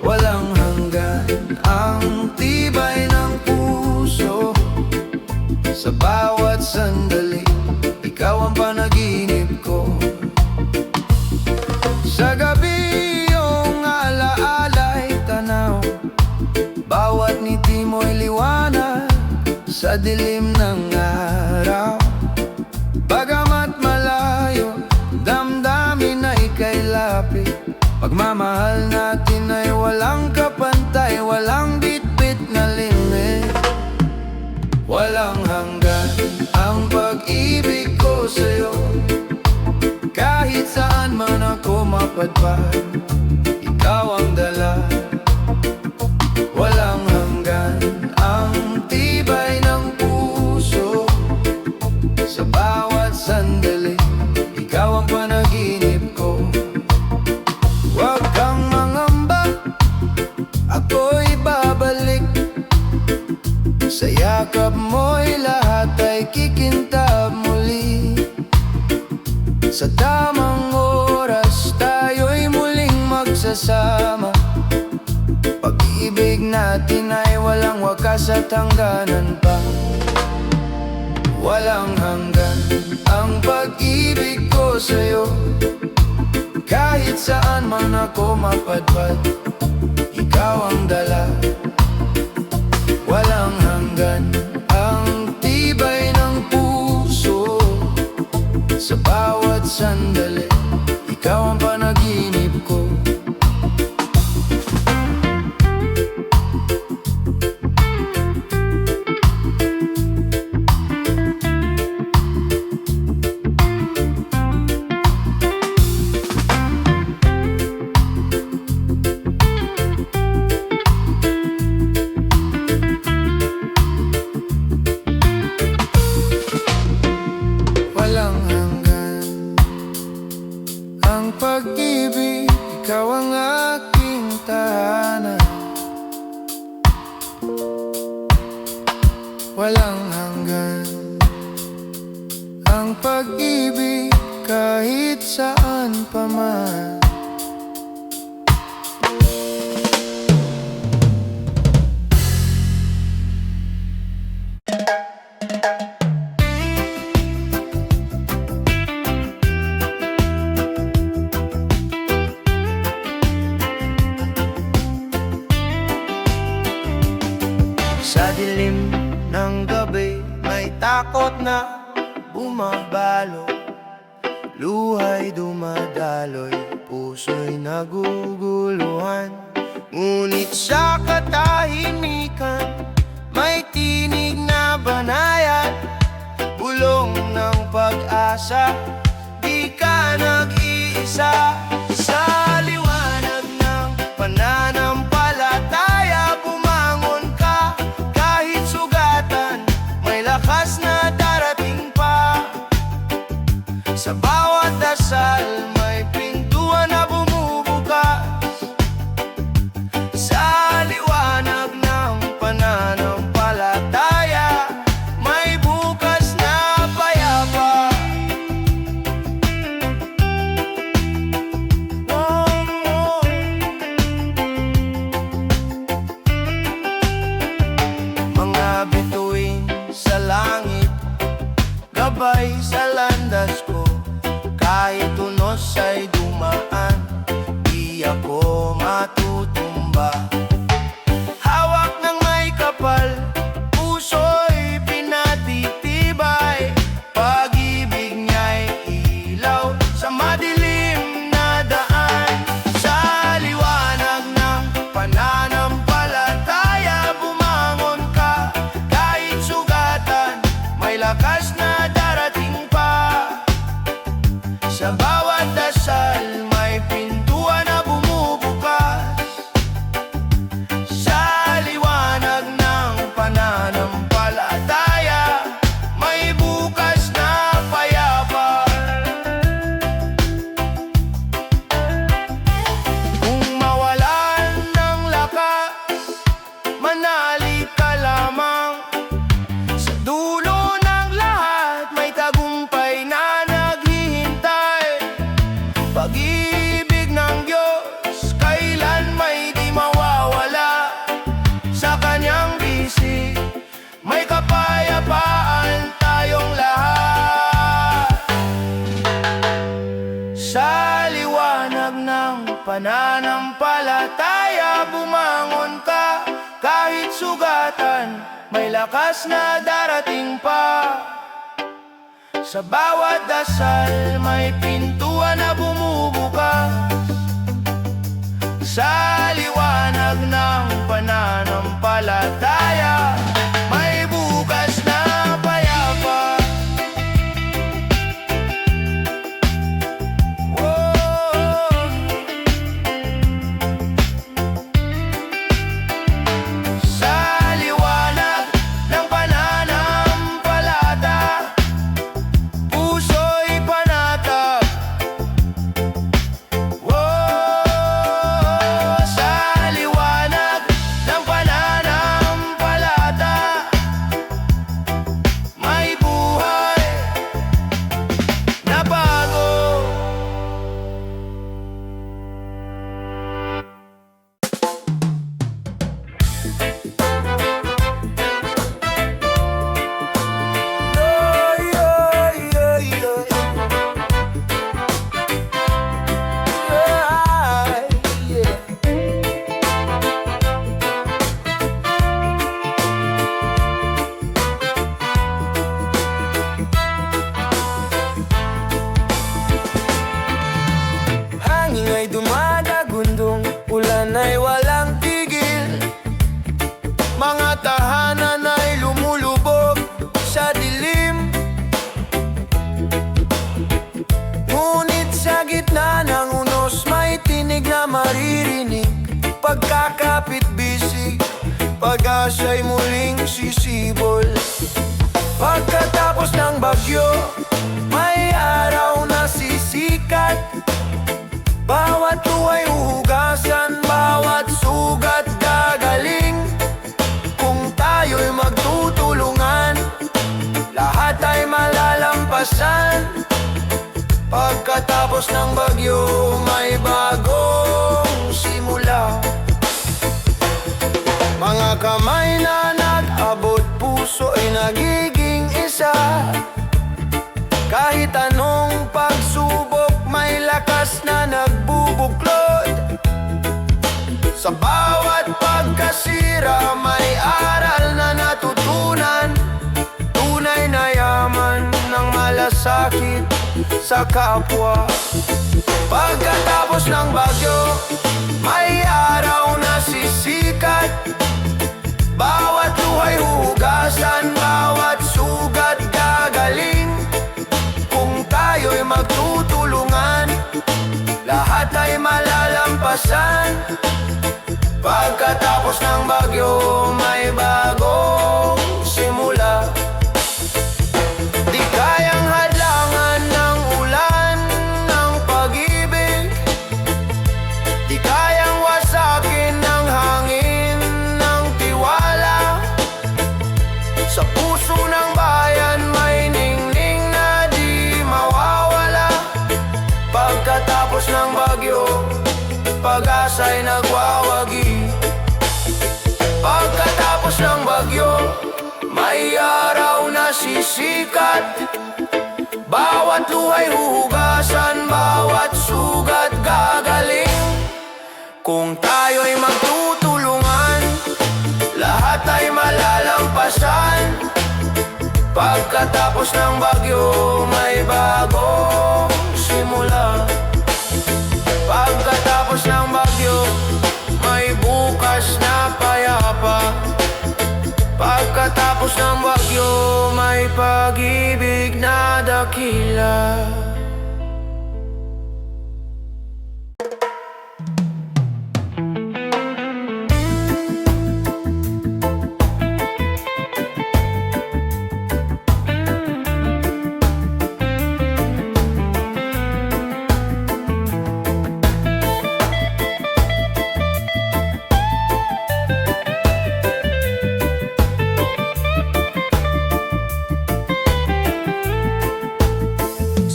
walang hanggan ang tibay ng puso. Sa bawat sandali, ikaw ang panaginip ko. Sa gabi iyong alaala'y tanaw, bawat ngiti mo'y liwanag sa dilim ng araw. Bagamat malayo, damdamin na ika'y lapit. Pagmamahal natin ay walang kapantay, walang bitbit na limit. Walang hanggan ang pag-ibig ko sa'yo. Kahit saan man ako mapadpad, ikaw ang dala. Walang hanggan ang tibay ng puso. Sa bawat sandali, ikaw ang panaginip ko. Huwag kang mangamba, ako'y babalik. Sa yakap mo'y lahat ay kikintab muli. Sa tamang oras tayo'y muling magsasama. Pag-ibig natin ay walang wakas at hangganan pa. Walang hanggan ang pag-ibig ko sa'yo. Kahit saan man ako mapadpad, ikaw ang dala. Walang hanggan ang tibay ng puso. Sa bawat sandali, ikaw ang panaginip ko. Pag-ibig, ikaw ang aking tahanan. Walang hanggan ang pag-ibig kahit saan pa man. Sa dilim ng gabi, may takot na bumabalo. Luha'y dumadaloy, puso'y naguguluhan. Ngunit sa katahimikan, may tinig na banayad. Bulong ng pag-asa, di ka nag-iisa. Sa liwanag ng pananampalataya, bumangon ka. Kahit sugatan, may lakas na darating pa. Sa bawat dasal, may pintuan na bumubukas. Sa liwanag ng pananampalataya, may bukas na payapa. Mga bituin sa langit, gabay sa landas ko. Kahit unos ay dumaan, di ako matutumba. Hawak ng may kapal, puso'y pinatitibay. Pag-ibig niya'y ilaw sa madilim na daan. Sa liwanag ng pananampalataya, bumangon ka. Kahit sugatan, may lakas na darating pa. Sa bawat dasal, may pintuan na bumubukas. palataya, bumangon ka. Kahit sugatan, may lakas na darating pa. Sa bawat dasal, may pintuan na bumubukas. Sa liwanag ng pananampalataya, may bukas na payapa. Sa liwanag ng pananampalata, puso'y panatag. Sa liwanag ng pananampalata, may buhay na bago. Hangin ay dumadagundong, ulan ay walang tigil. Mga tahanan ay lumulubog sa dilim. Ngunit sa gitna ng unos, may tinig na maririnig. Pagkakapit bisig, pag-asa'y muling sisibol. Pagkatapos ng bagyo, may araw na sisikat. Bawat luhay huhugasan, bawat sugat gagaling. Kung tayo'y magtutulungan, lahat ay malalampasan. Pagkatapos ng bagyo, may bagong simula. Mga kamay na nag-abot, puso ay nagiging isa. Kahit anong pagsubok, may lakas na nagbubuklod. Sa bawat pagkasira, may aral na natutunan. Tunay na yaman ng malasakit sa kapwa. Pagkatapos ng bagyo, may araw na sisikat. Bawat luhay huhugasan, bawat sugat gagaling. Kung tayo'y magtutulungan, lahat ay malalampasan. Pagkatapos ng bagyo, may bagong simula. Di kayang hadlangan ng ulan ng pag-ibig. Di kayang wasakin ng hangin ng tiwala. Sa puso ng bayan, may ningning na di mawawala. Pagkatapos ng bagyo, pag-asa'y nagwawagi. Pagkatapos ng bagyo, may araw na sisikat. Bawat luhay huhugasan, bawat sugat gagaling. Kung tayo'y magtutulungan, lahat ay malalampasan. Pagkatapos ng bagyo, may bagong simula. Pagkatapos ng bagyo, may bukas na payapa. Pagkatapos ng bagyo, may pag-ibig na dakila.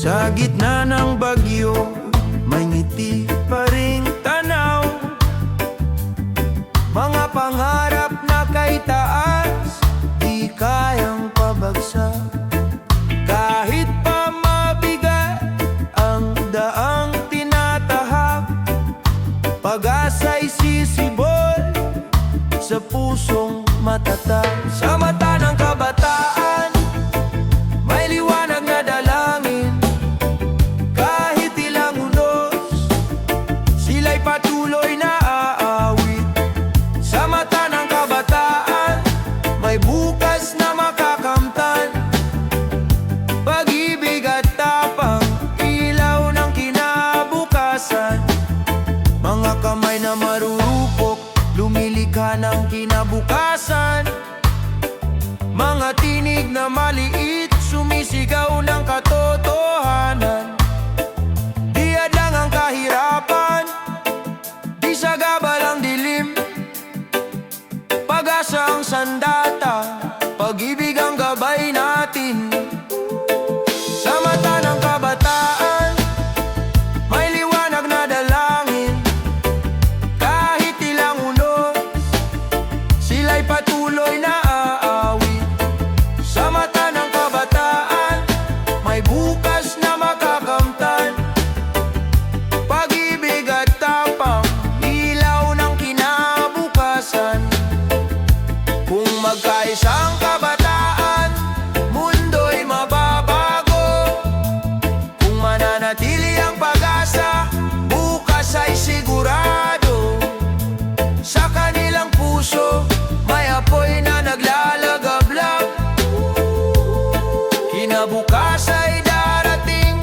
Sa gitna ng bagyo, may ngiti pa ring tanaw. Mga pangarap na kay taas, di kayang pabagsak. Kahit pa mabigat ang daang tinatahak, pag-asa'y ay sisibol sa pusong matatag. Sa mata ng kabataan, may liwanag na dalangin. Kahit ilang unos, sila'y patuloy na aawit. Sa mata ng kabataan, may bukas na makakamtan. Pag-ibig at tapang, ilaw ng kinabukasan. Mga kamay na marurupok, lumilikha ng kinabukasan. Mga tinig na maliit, sumisigaw ng katotohanan. Di hadlang ang kahirapan, di sagabal ang dilim. Pag-asa ang sandata, pag-ibig ang gabay natin. Sa mata ng kabataan, may liwanag na dalangin. Kahit ilang unos, sila'y patuloy na aawit. Sa mata ng kabataan, may bukas na makakamtan. Pag-ibig at tapang, ilaw ng kinabukasan. Kung magkaisa ang kabataan, mundo'y mababago. Kung mananatili ang pag-asa, bukas ay sigurado. Sa kanilang puso, may apoy na naglalagablab. Kinabukas ay darating,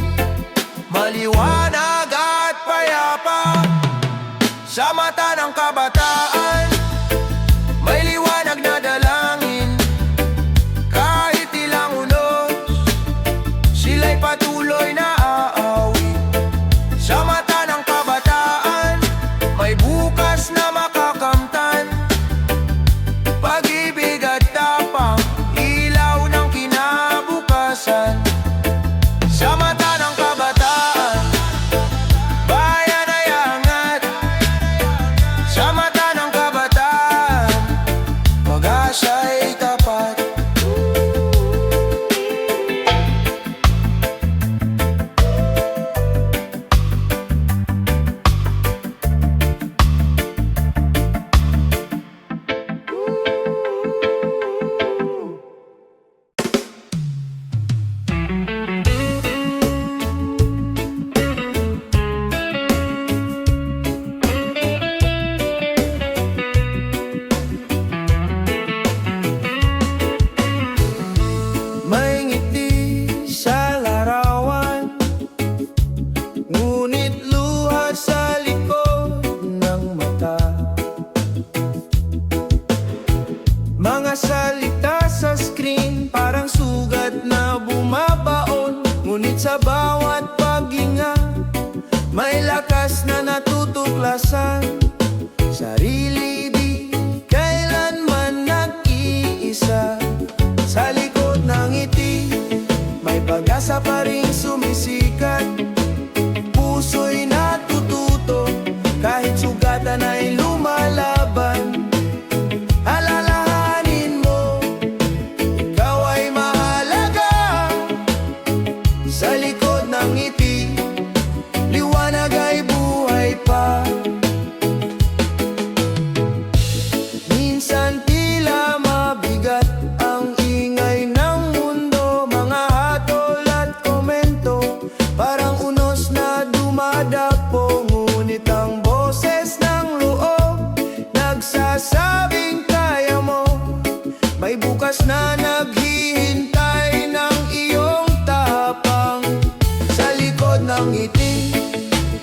maliwanag at payapa. Sa mata ng kabataan, may liwanag na dalangin. Kahit ilang unos, sila'y patuloy na aawit. Sa mata ng kabataan, may bukas na makakamtan. Pag-ibig at tapang, ilaw ng kinabukasan. Sa mata ng kabataan, bayan ay angat. Sa mata ng kabataan, pag-asa'y tapat. May ngiti sa larawan, ngunit luha sa likod ng mata. Mga salita sa screen, parang sugat na bumabaon. Ngunit sa bawat paghinga, may lakas na natutuklasan. Sarili di kailanman nag-iisa. Sa likod ng ngiti, may pag-asa pa rin sumisikat. Puso'y natututo, kahit sugatan ay lumalaban. Alalahanin mo, ikaw ay mahalaga. Sa likod ng ngiti, liwanag ay buhay pa. Minsan tila mabigat ang ingay ng mundo, mga hatol at komento, parang unos na dumadapo. Ngunit ang boses ng loob, nagsasabing kaya mo. May bukas na naghihintay ng iyong tapang. Sa likod ng ngiti,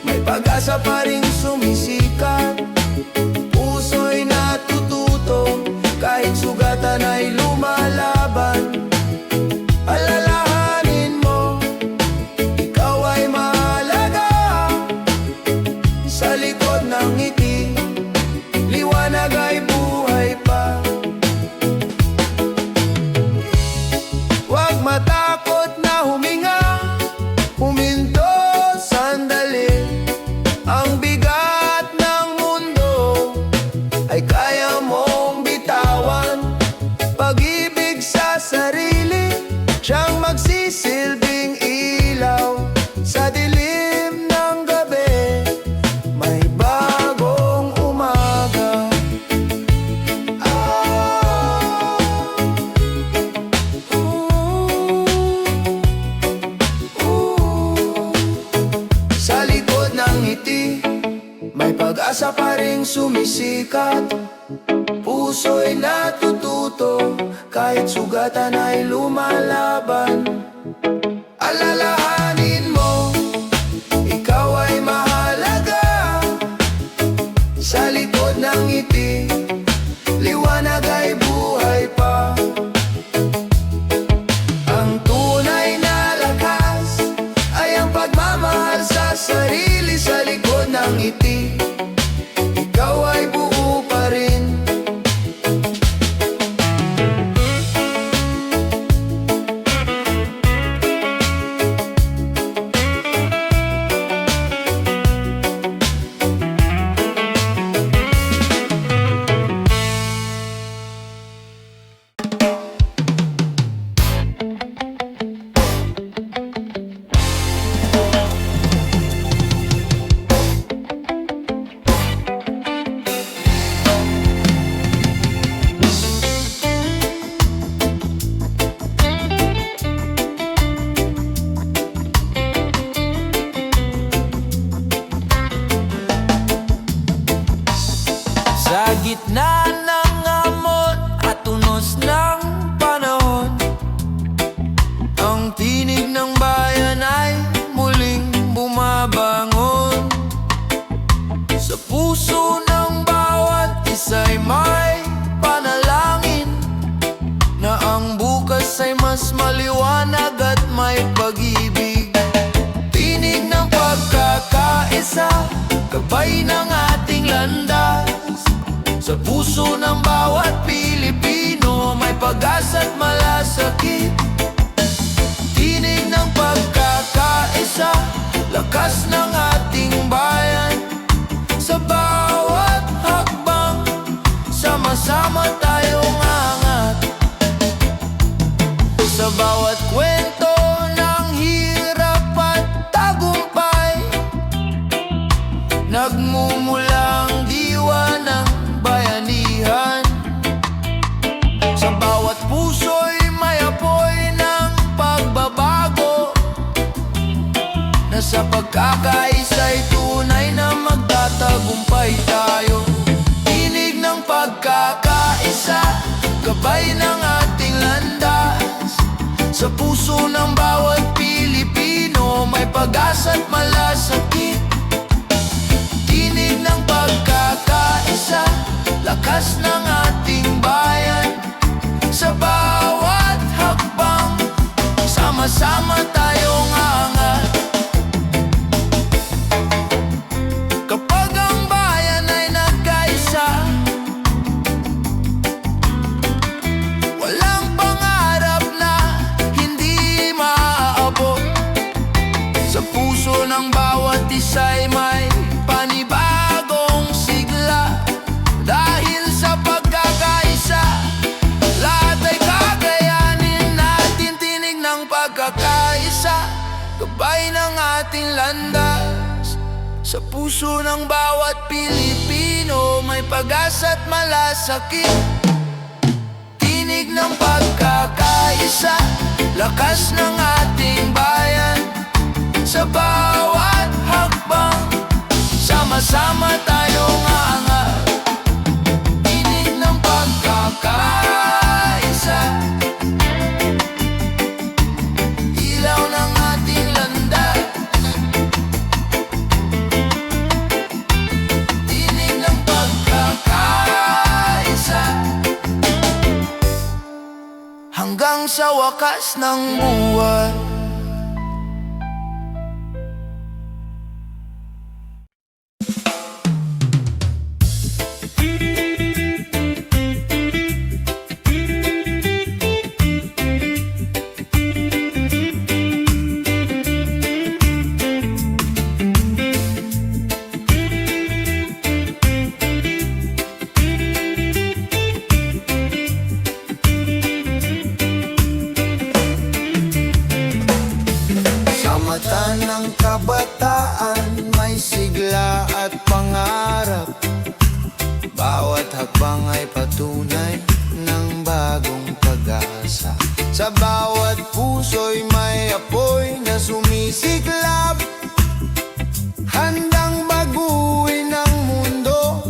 may pag-asa pa rin sumisikat. Puso'y natututo, kahit sugatan ay lumalaban. Alalahanin mo, ikaw ay mahalaga. Sa likod ng ngiti, liwanag ay buhay pa. Huwag matakot na huminga, huminto sandali. Ang bigat ng mundo ay kaya mong bitawan. Pag-ibig sa sarili, siyang magsisilbing ilaw. Sa dilim ng gabi, may bagong umaga. sumisikat. Puso'y natututo, kahit sugatan ay lumalaban. Alalahanin mo, ikaw ay mahalaga. Sa likod ng ngiti, liwanag ay buhay pa. Ang tunay na lakas ay ang pagmamahal sa sarili. Sa likod ng ngiti, ikaw ay buo pa rin. Sa gitna ng amon at unos ng panahon, ang tinig ng bayan ay muling bumabangon. Sa puso ng bawat isa'y may panalangin na ang bukas ay mas maliwanag at may pag-ibig. Tinig ng pagkakaisa, gabay ng ating landas. Sa puso ng bawat Pilipino, may pag-asa at malasakit. Tinig ng pagkakaisa, lakas ng ating bayan. Sa bawat hakbang, sama-sama tayong angat. Sa bawat kwento ng hirap at tagumpay, nagmumulang diwa ng bayanihan. Sa bawat puso'y may apoy ng pagbabago, na sa pagkakaisa'y tunay na magtatagumpay tayo. Tinig ng pagkakaisa, gabay ng ating landas. Sa puso ng bawat Pilipino, may pag-asa at malasakit. Tinig ng pagkakaisa, lakas ng ating bayan. Sa bawat hakbang, sama-sama tayong angat. Kapag ang bayan ay nagkaisa, walang pangarap na hindi maaabot. Sa puso ng bawat isa'y may panibagong sigla. Dahil sa pagkakaisa, lahat ay kakayanin natin. Tinig ng pagkakaisa, gabay ng ating landas. Sa puso ng bawat Pilipino, may pag-asa at malasakit. Tinig ng pagkakaisa, lakas ng ating bayan. Sa bawat hakbang, sama-sama tayong angat. Tinig ng pagkakaisa, ilaw ng ating landas. Tinig ng pagkakaisa, hanggang sa wakas ng buwan. Mata ng kabataan, may sigla at pangarap. Bawat hakbang ay patunay ng bagong pag-asa. Sa bawat puso'y may apoy na sumisiklab, handang baguhin ang mundo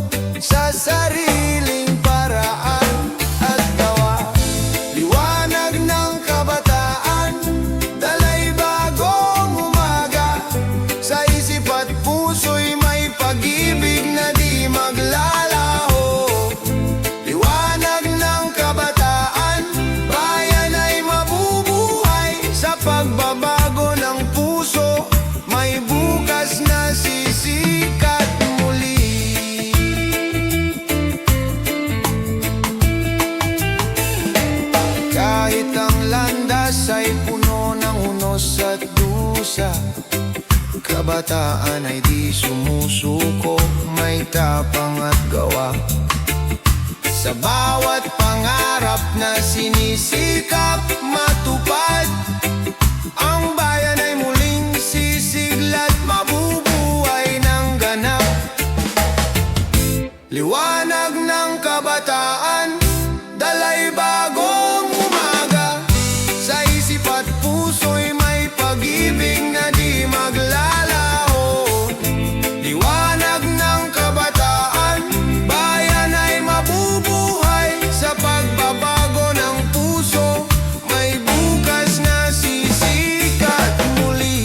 Kahit ang landas ay puno ng unos at dusa, kabataan ay di sumusuko, may tapang at gawa. Sa bawat pangarap na sinisikap matupad, ang bayan ay muling sisigla't mabubuhay ng ganap. Liwanag ng kabataan, dalay bagong umaga. Sa isip at puso'y may pag-ibig na di maglalaho. Liwanag ng kabataan, bayan ay mabubuhay. Sa pagbabago ng puso, may bukas na sisikat muli.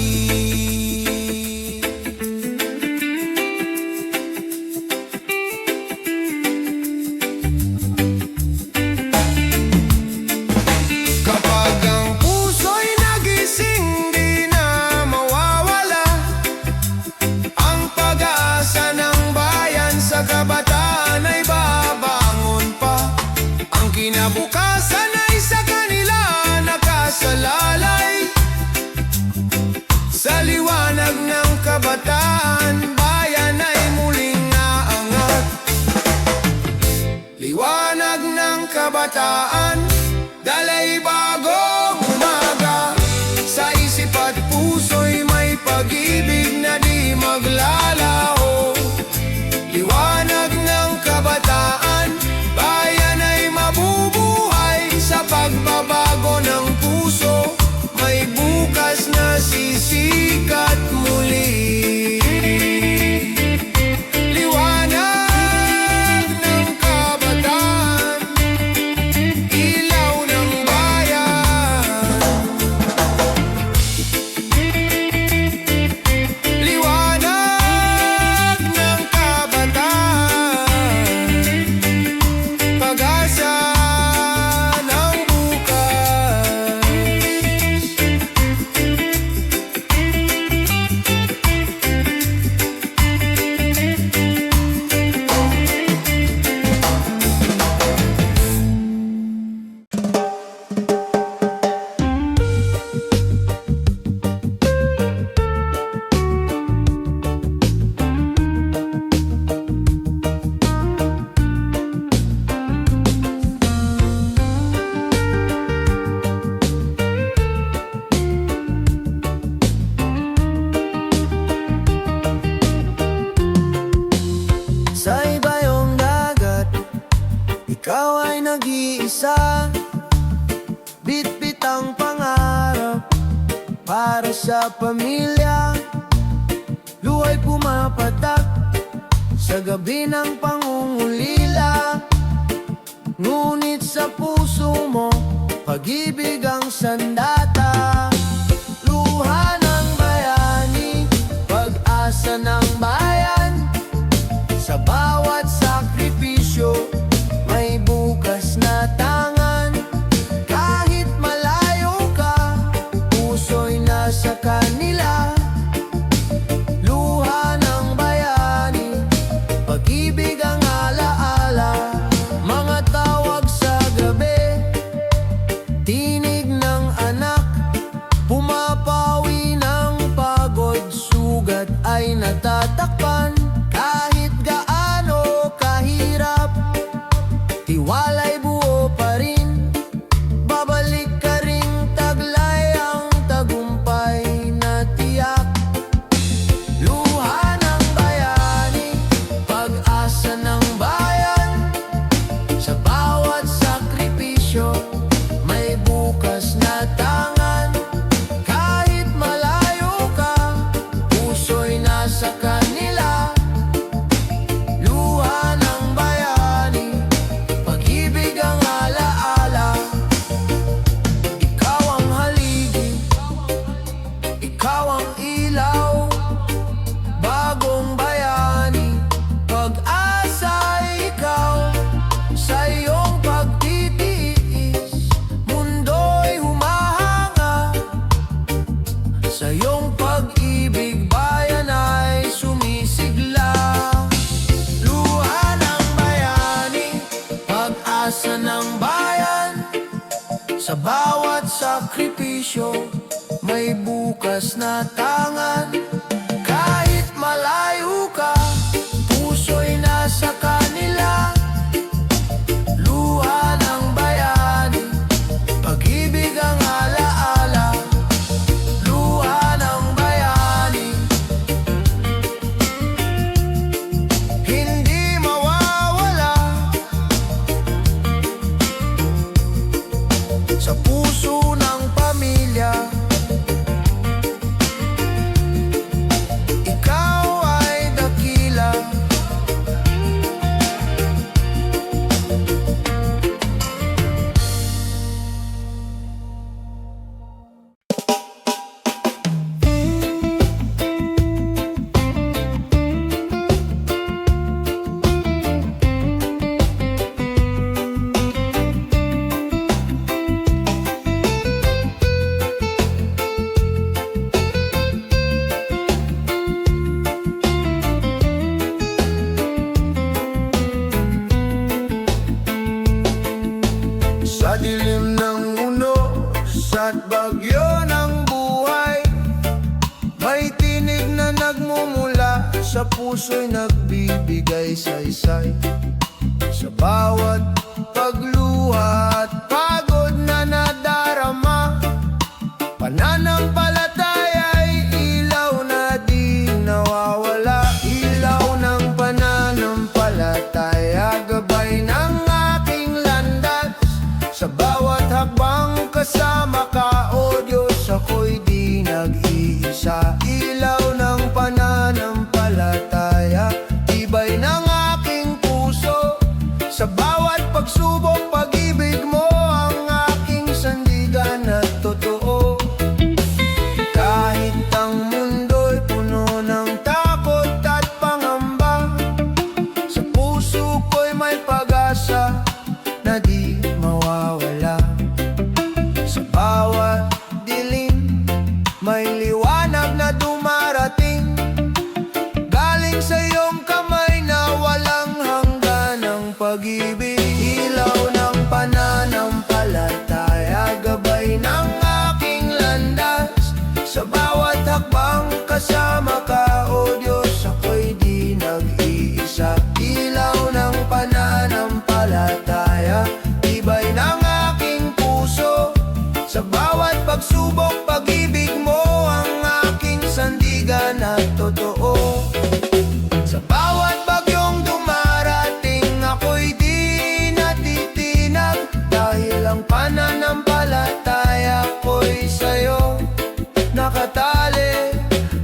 Kapag ang puso'y nagising, di na mawawala ang pag-asa ng bayan. Sa kabataan ay babangon pa, ang kinabukasan ay sa kanila nakasalalay. Sa liwanag ng kabataan, bayan ay muling naangat. Liwanag ng kabataan, dalay bagong umaga. Sa isip at puso'y may pag-ibig na di maglalaho. Liwanag ng kabataan, bayan ay mabubuhay. Sa pagbabago ng puso, may bukas na sisikat muli. Liwanag ng kabataan, ilaw ng bayan. Liwanag ng kabataan, pag-asa ng bukas. Sa ibayong dagat, ikaw ay nag-iisa. Bitbit ang pangarap para sa pamilya. Luha'y pumapatak sa gabi ng pangungulila. Ngunit sa puso mo, pag-ibig ang sandata. Luha ng bayani, pag-asa ng bayan. Sa bawat sakripisyo, may bukas na tangan. Kahit malayo ka, puso'y nasa kanila. Luha ng bayani, pag-ibig ang alaala. Mga tawag sa gabi, tinig ng anak. Pumapawi ng pagod, sugat ay natatakpan. Kahit gaano kahirap, tiwala'y buo pa rin. Babalik ka ring taglay ang tagumpay na tiyak. Luha ng bayani, pag-asa ng bayan. Sa bawat sakripisyo, may bukas na tangan. Kahit malayo ka, puso'y nasa kanila. Luha ng bayani, pag-ibig Sa bawat sakripisyo, may bukas na tangan. Kahit malayo ka, puso'y nasa kanila. Luha ng bayani, pag-ibig ang alaala. Luha ng bayani, hindi mawawala sa puso ng pamilya. Ikaw ay dakila. Sa dilim ng unos at bagyo ng buhay, may tinig na nagmumula, sa puso'y nagbibigay saysay. Sa bawat pagluha at pagod na nadarama, pananampalataya'y ilaw na di nawawala. Ilaw ng pananampalataya, gabay ng aking landas. Sa bawat hakbang kasama ka, o Diyos, ako'y di nag-iisa. Ilaw ng pananampalataya, tibay ng aking puso. Sa bawat pagsubok, pag-ibig mo ang aking sandigan at totoo. Kahit ang mundo'y puno ng takot at pangamba, sa puso ko'y may pag-asa na di mawawala. Sa bawat dilim, may liwanag na dumarating, galing sa iyong kamay na walang hanggan ng pag-ibig. Ilaw ng pananampalataya, gabay ng aking landas. Sa bawat hakbang kasama ka, o Diyos, ako'y di nag-iisa. Ilaw ng pananampalataya, tibay ng aking puso. Sa bawat pagsubok, pag-ibig mo ang aking sandigan at totoo. Sa bawat bagyong dumarating, ako'y di natitinag, dahil ang pananampalataya ko'y sa'yo nakatali.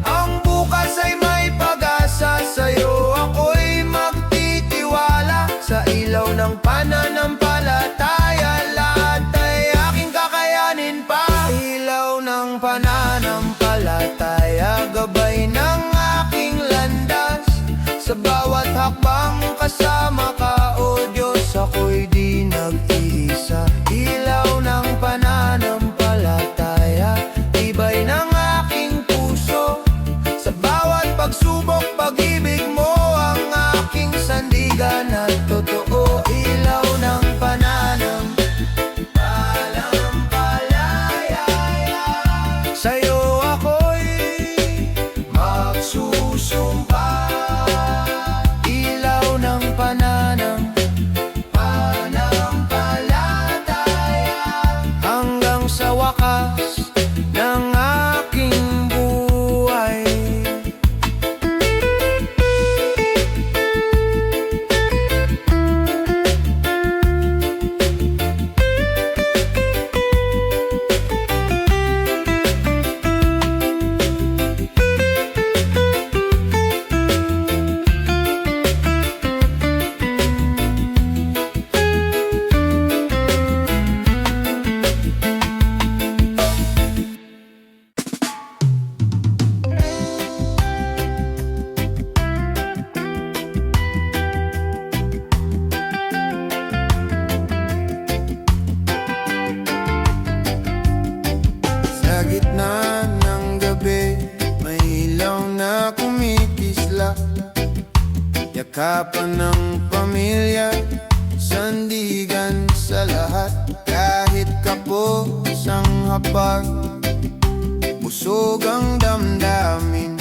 Ang bukas ay may pag-asa, sa'yo ako'y magtitiwala. Sa ilaw ng pananampalataya, lahat ay aking kakayanin pa. Ilaw ng pananampalataya, gabay ng aking landas. Sa bawat hakbang kasama ka, o Diyos, ako'y di nag-iisa. Ilaw ng pananampalataya, tibay ng aking puso. Sa bawat pagsubok, pag-ibig mo ang aking sandigan at totoo. Ilaw ng pananampalataya, sa'yo ako'y magsusumpa. Ilaw ng pananampalataya, hanggang sa wakas ng aking buhay. Yakapan ng pamilya, sandigan sa lahat. Kahit kapos kapag busog ang damdamin.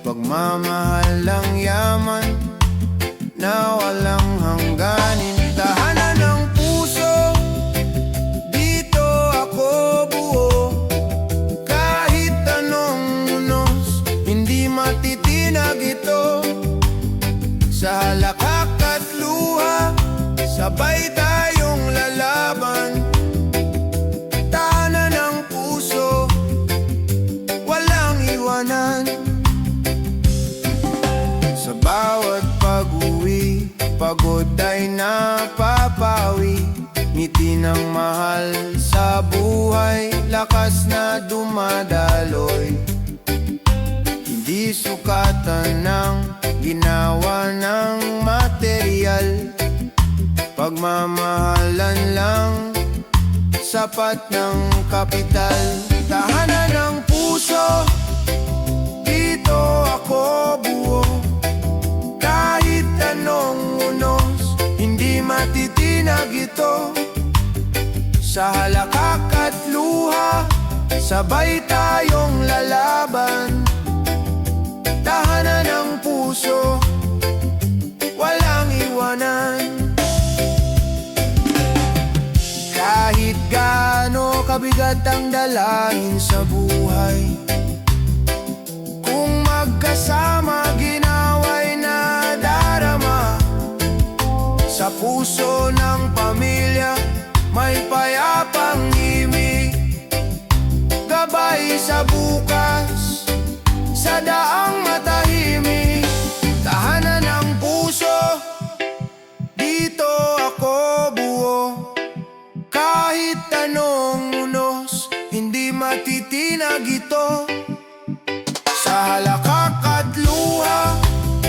Pagmamahal ang yaman na walang hangganin. Tahanan ng puso, dito ako buo. Kahit anong unos, hindi matitinag ito. Sa halakak at luha, sabay tayong lalaban. Tahanan ng puso, walang iwanan. Sa bawat pag-uwi, pagod ay napapawi. Ngiti ng mahal sa buhay, lakas na dumadaloy. Hindi sukatan ng ginawa ng material. Pagmamahalan lang, sapat ng kapital. Tahanan ng puso, dito ako buo. Kahit anong unos, hindi matitinag ito. Sa halakak at luha, sabay tayong lalaban. Tahanan ng puso, walang iwanan. Kahit gaano kabigat ang dalangin sa buhay, kung magkasama ginaway na darama. Sa puso ng pamilya, may payapang himig. Gabay sa bukas, sa daang matahimik. Tahanan ng puso, dito ako buo. Kahit anong unos, hindi matitinag ito. Sa halakak at luha,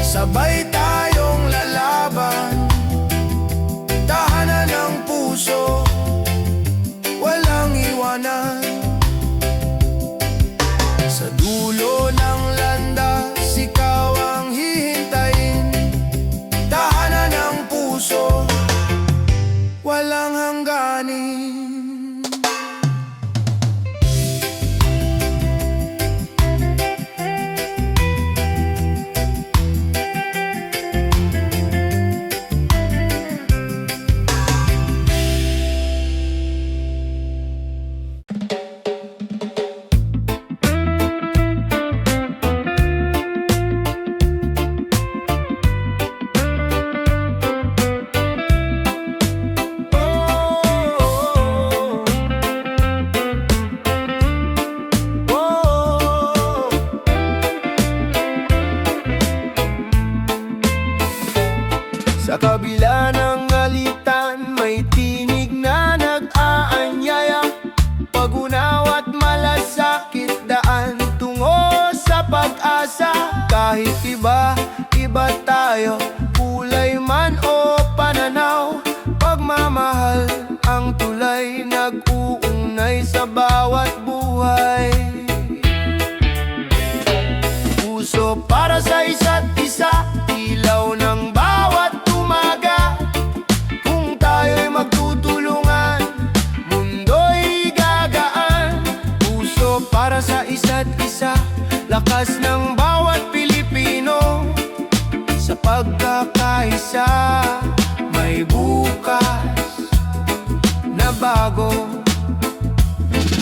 sabay tayong lalaban. Tahanan ng puso, walang iwanan. Sa dulo ng landas, ikaw ang hihintayin. Tahanan ng puso, walang hangganin. Sa kabila ng alitan, may tinig na nag-aanyaya. Pag-unaw at malasakit, daan tungo sa pag-asa. Kahit iba tayo, kulay man o pananaw, pagmamahal ang tulay, nag-uugnay sa bawat buhay. Puso para sa isa't isa, ilaw ng bawat umaga. Kung tayo'y magtutulungan, mundo'y gagaan. Puso para sa isa't isa, lakas ng bawat Pilipino. Sa pagkakaisa, may bukas na bago.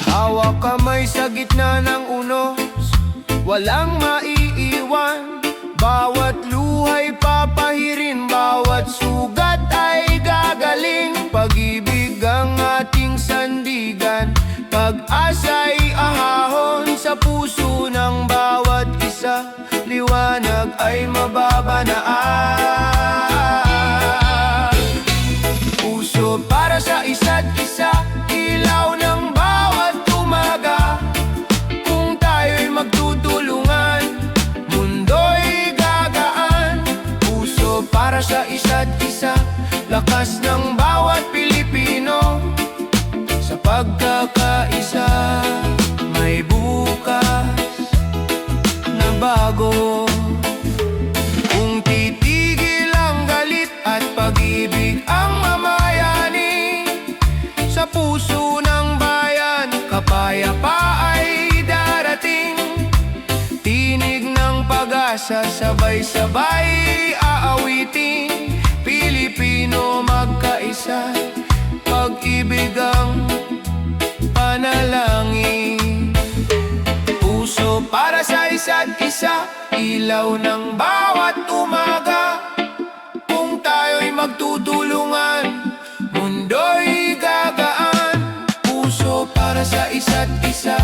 Hawak kamay sa gitna ng unos, walang maiiwan. Bawat luha'y papahirin, bawat sugat ay gagaling. Pag-ibig ang ating sandigan, pag-asa'y ahahon. Sa puso ng bawat isa, liwanag ay mababanaan. Puso para sa isa't isa, ilaw ng bawat umaga. Kung tayo'y magtutulungan, mundo'y gagaan. Puso para sa isa't isa, lakas ng bawat Pilipino. Sa pagkakaisa, may bukas na bago. Kung titigil ang galit at pag-ibig ang mamayani, sa puso ng bayan kapag pag-asa, sabay-sabay aawitin. Pilipino magkaisa, pag-ibig ang panalangin. Puso para sa isa't isa, ilaw ng bawat umaga. Kung tayo'y magtutulungan, mundo'y gagaan. Puso para sa isa't isa,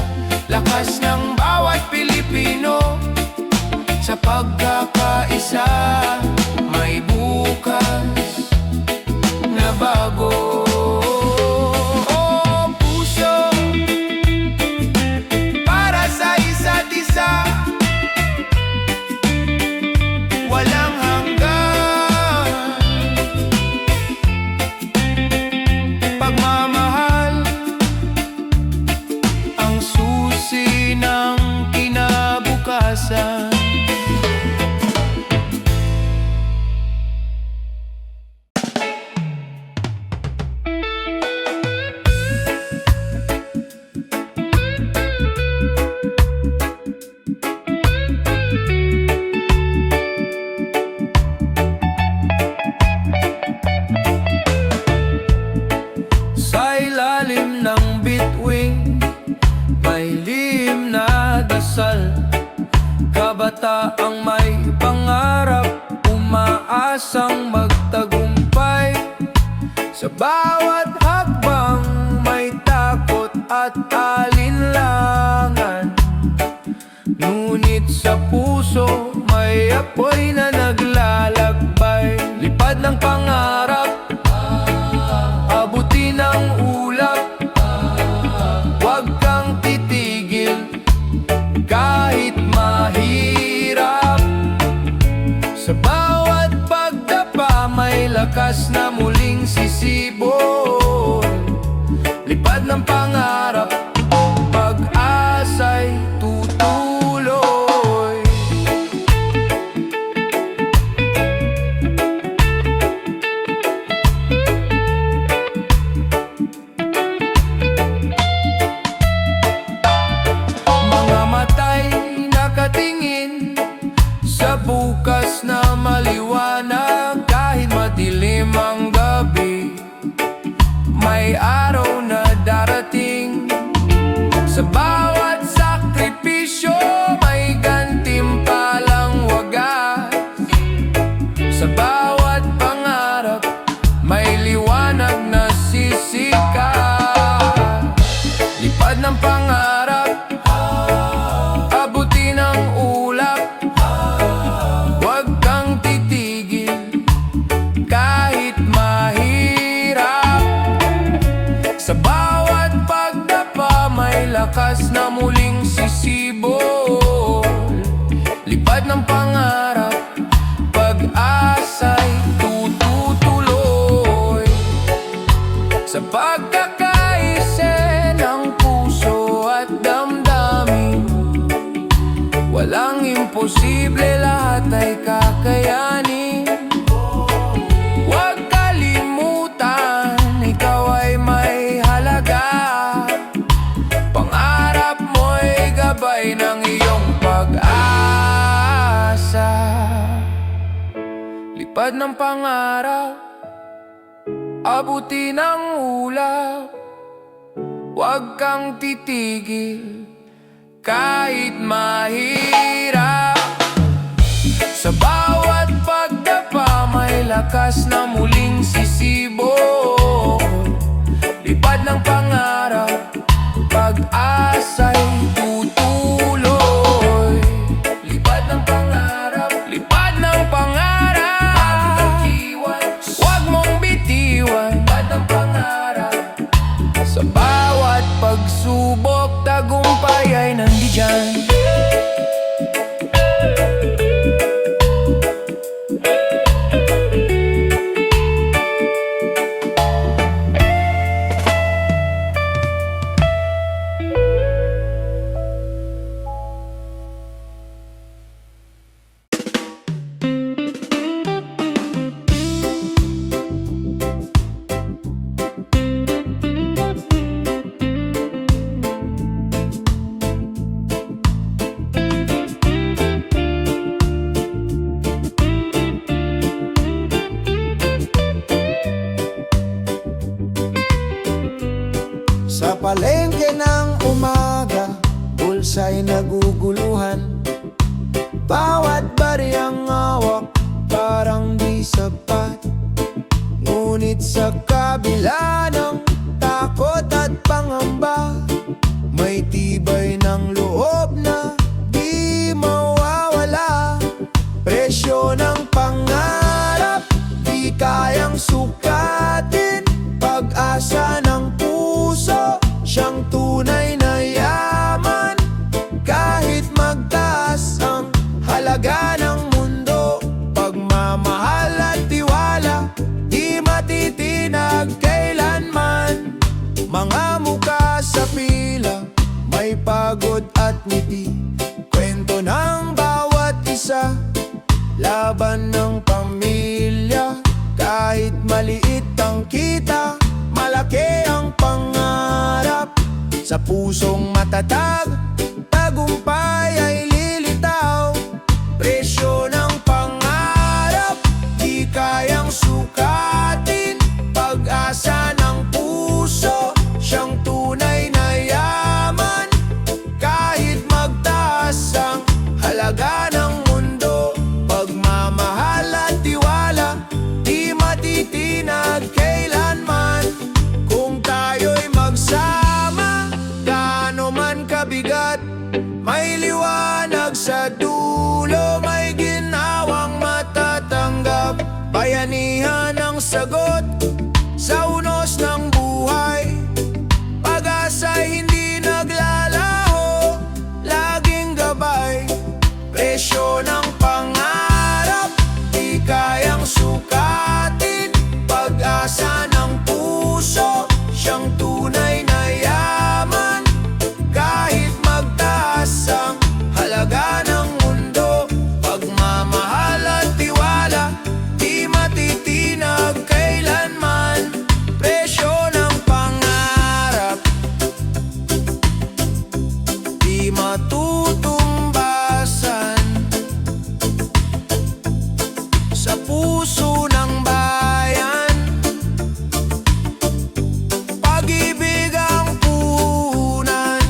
lakas ng bawat Pilipino. Sa pagkakaisa, may bukas na bago. Oh, puso para sa isa't isa, walang hanggan. Pagmamahal ang susi ng kinabukasan. Sa ilalim ng bituin, may lihim na dasal. Kabataang may pangarap, umaasang magtagumpay. Sa bawat hakbang may takot at alinlangan, ngunit sa puso may apoy na naglalakbay. Lipad ng pangarap, abutin ang ulap. Huwag kang titigil kahit mahirap. Sa bawat pagdapa may lakas na muling sisibol. Lipad ng pangarap, pag-asa'y tutuloy. Mga matay nakatingin sa bukas na maliwanag. Kahit madilim ang gabi, may araw na darating. Sa bawat sakripisyo may gantimpalang wagas. Sa bawat pangarap may liwanag na sisikat. Lipad ng pangarap, abutin ang ulap. Huwag kang titigil kahit mahirap. Sa bawat pagdapa may lakas na muling sisibol. Lipad ng pangarap, pag-asa'y tututuloy. Sa pagkakaisa ng puso at damdamin, walang imposible, lahat ay kakayanin. Huwag kalimutan, ikaw ay may halaga. Pangarap mo'y gabay ng iyong pag-asa. Lipad ng pangarap, abutin ang ulap. Huwag kang titigil kahit mahirap. Sa bawat pagdapa may lakas na muling sisibol. Lipad ng pangarap, pag-asa'y tutuloy. Lipad ng pangarap, lipad ng pangarap. Huwag mong bitiwan, lipad ng pangarap. Sa bawat pagsubok, tagumpay ay nandiyan. palengke ng umaga, bulsa'y naguguluhan. Bawat bariyang hawak parang di sapat. Ngunit sa kabila ng takot at pangamba, may tibay ng loob na di mawawala. Presyo ng pangarap, di kayang sukatin. Pag-asa ng puso, siyang tunay na yaman. Kahit magtaas ang halaga ng mundo, pagmamahal at tiwala, di matitinag kailanman. Mga mukha sa pila, may pagod at ngiti, kwento ng bawat isa, laban ng pamilya. Kahit maliit ang kita, malaki ang pangarap. Sa pusong matatag, tagumpay ay lilitaw. Presyo ng pangarap, di kayang sukatin. Pag-asa ng puso, siyang tunay na yaman. Kahit magtaas ang halaga ng mundo, pagmamahal at tiwala, di matitinag kailanman. Kung tayo'y magsama, gaano man kabigat, may liwanag sa dulo, may ginawang matatanggap. Bayanihan ang sagot sa unos ng buhay. Pag-asa'y hindi naglalaho, laging gabay. Presyo ng pangarap, di kayang sukatin. Pag-asa ng puso, siyang tunay na yaman. Kahit magtaas ang halaga ng mundo, pagmamahal at tiwala, di matitinag kailanman. Presyo ng pangarap, di matutumbasan. Sa puso ng bayan, pag-ibig ang puhunan.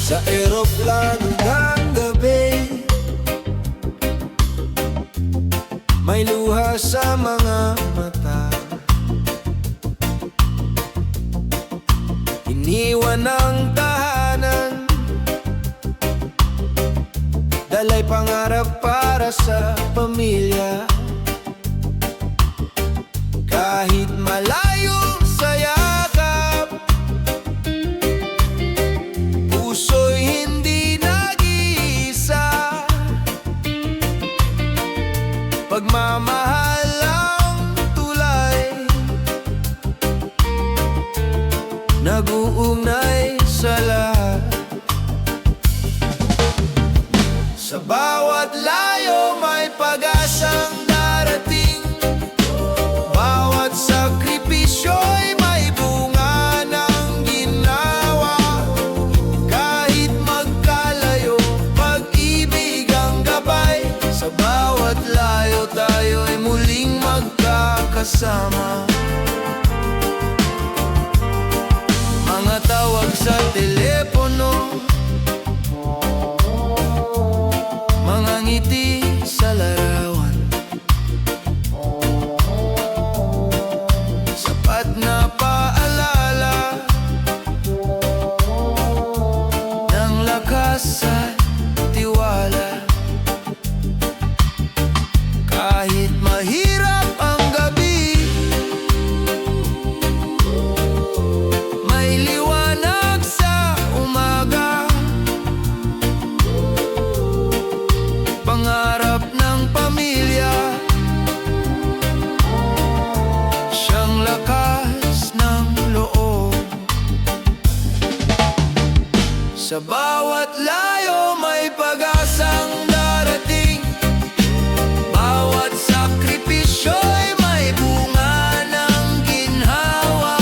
Sa eroplano ng gabi, may luha sa mga mata. Iniwan ang tahanan, dalay pangarap para sa pamilya. Kahit malayo sa yakap, puso'y hindi nag-iisa. Pagmamahal ang tulay, nag-uugnay sa lahat. Sa bawat layo may pag-asang darating. Bawat sakripisyo'y may bunga ng ginawa. Kahit magkalayo, pag-ibig ang gabay. Sa bawat layo tayo'y muling magkakasama. Mga tawag sa telepono, mga ngiti sa larawan, sapat na paalala ng lakas at tiwala. bawat layo may pag-asang darating. Bawat sakripisyo'y may bunga ng ginhawa.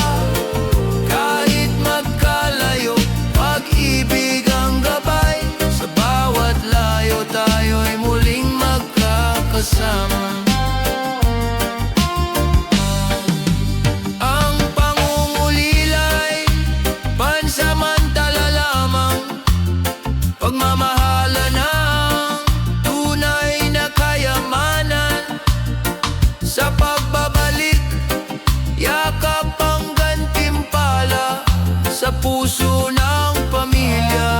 Kahit magkalayo, pag-ibig ang gabay. Sa bawat layo tayo'y muling magkakasama. Ang pangungulila'y pansamantala lamang. Pagmamahalan ang tunay na kayamanan. Sa pagbabalik, yakap ang gantimpala sa puso ng pamilya.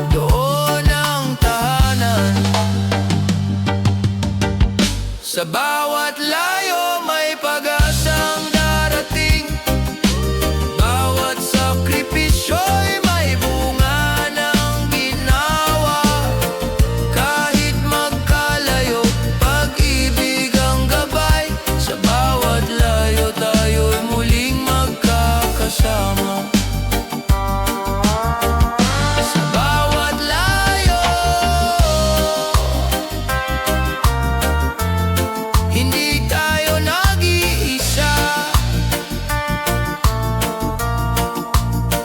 Doon ang tahanan. Sa bawat layo may pag-asang darating. Bawat sakripisyo'y may bunga ng ginawa. Kahit magkalayo, pag-ibig ang gabay. Sa bawat layo tayo'y muling magkakasama. Sa bawat layo, hindi tayo nag-iisa.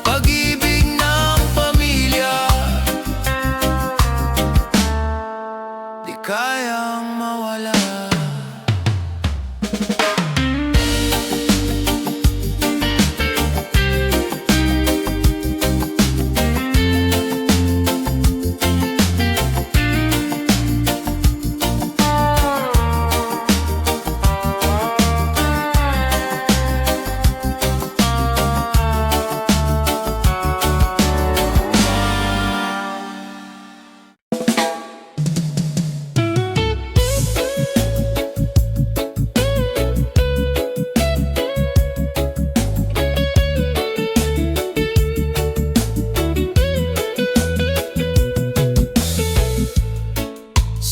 Pag-ibig ng pamilya, di kayang mawala.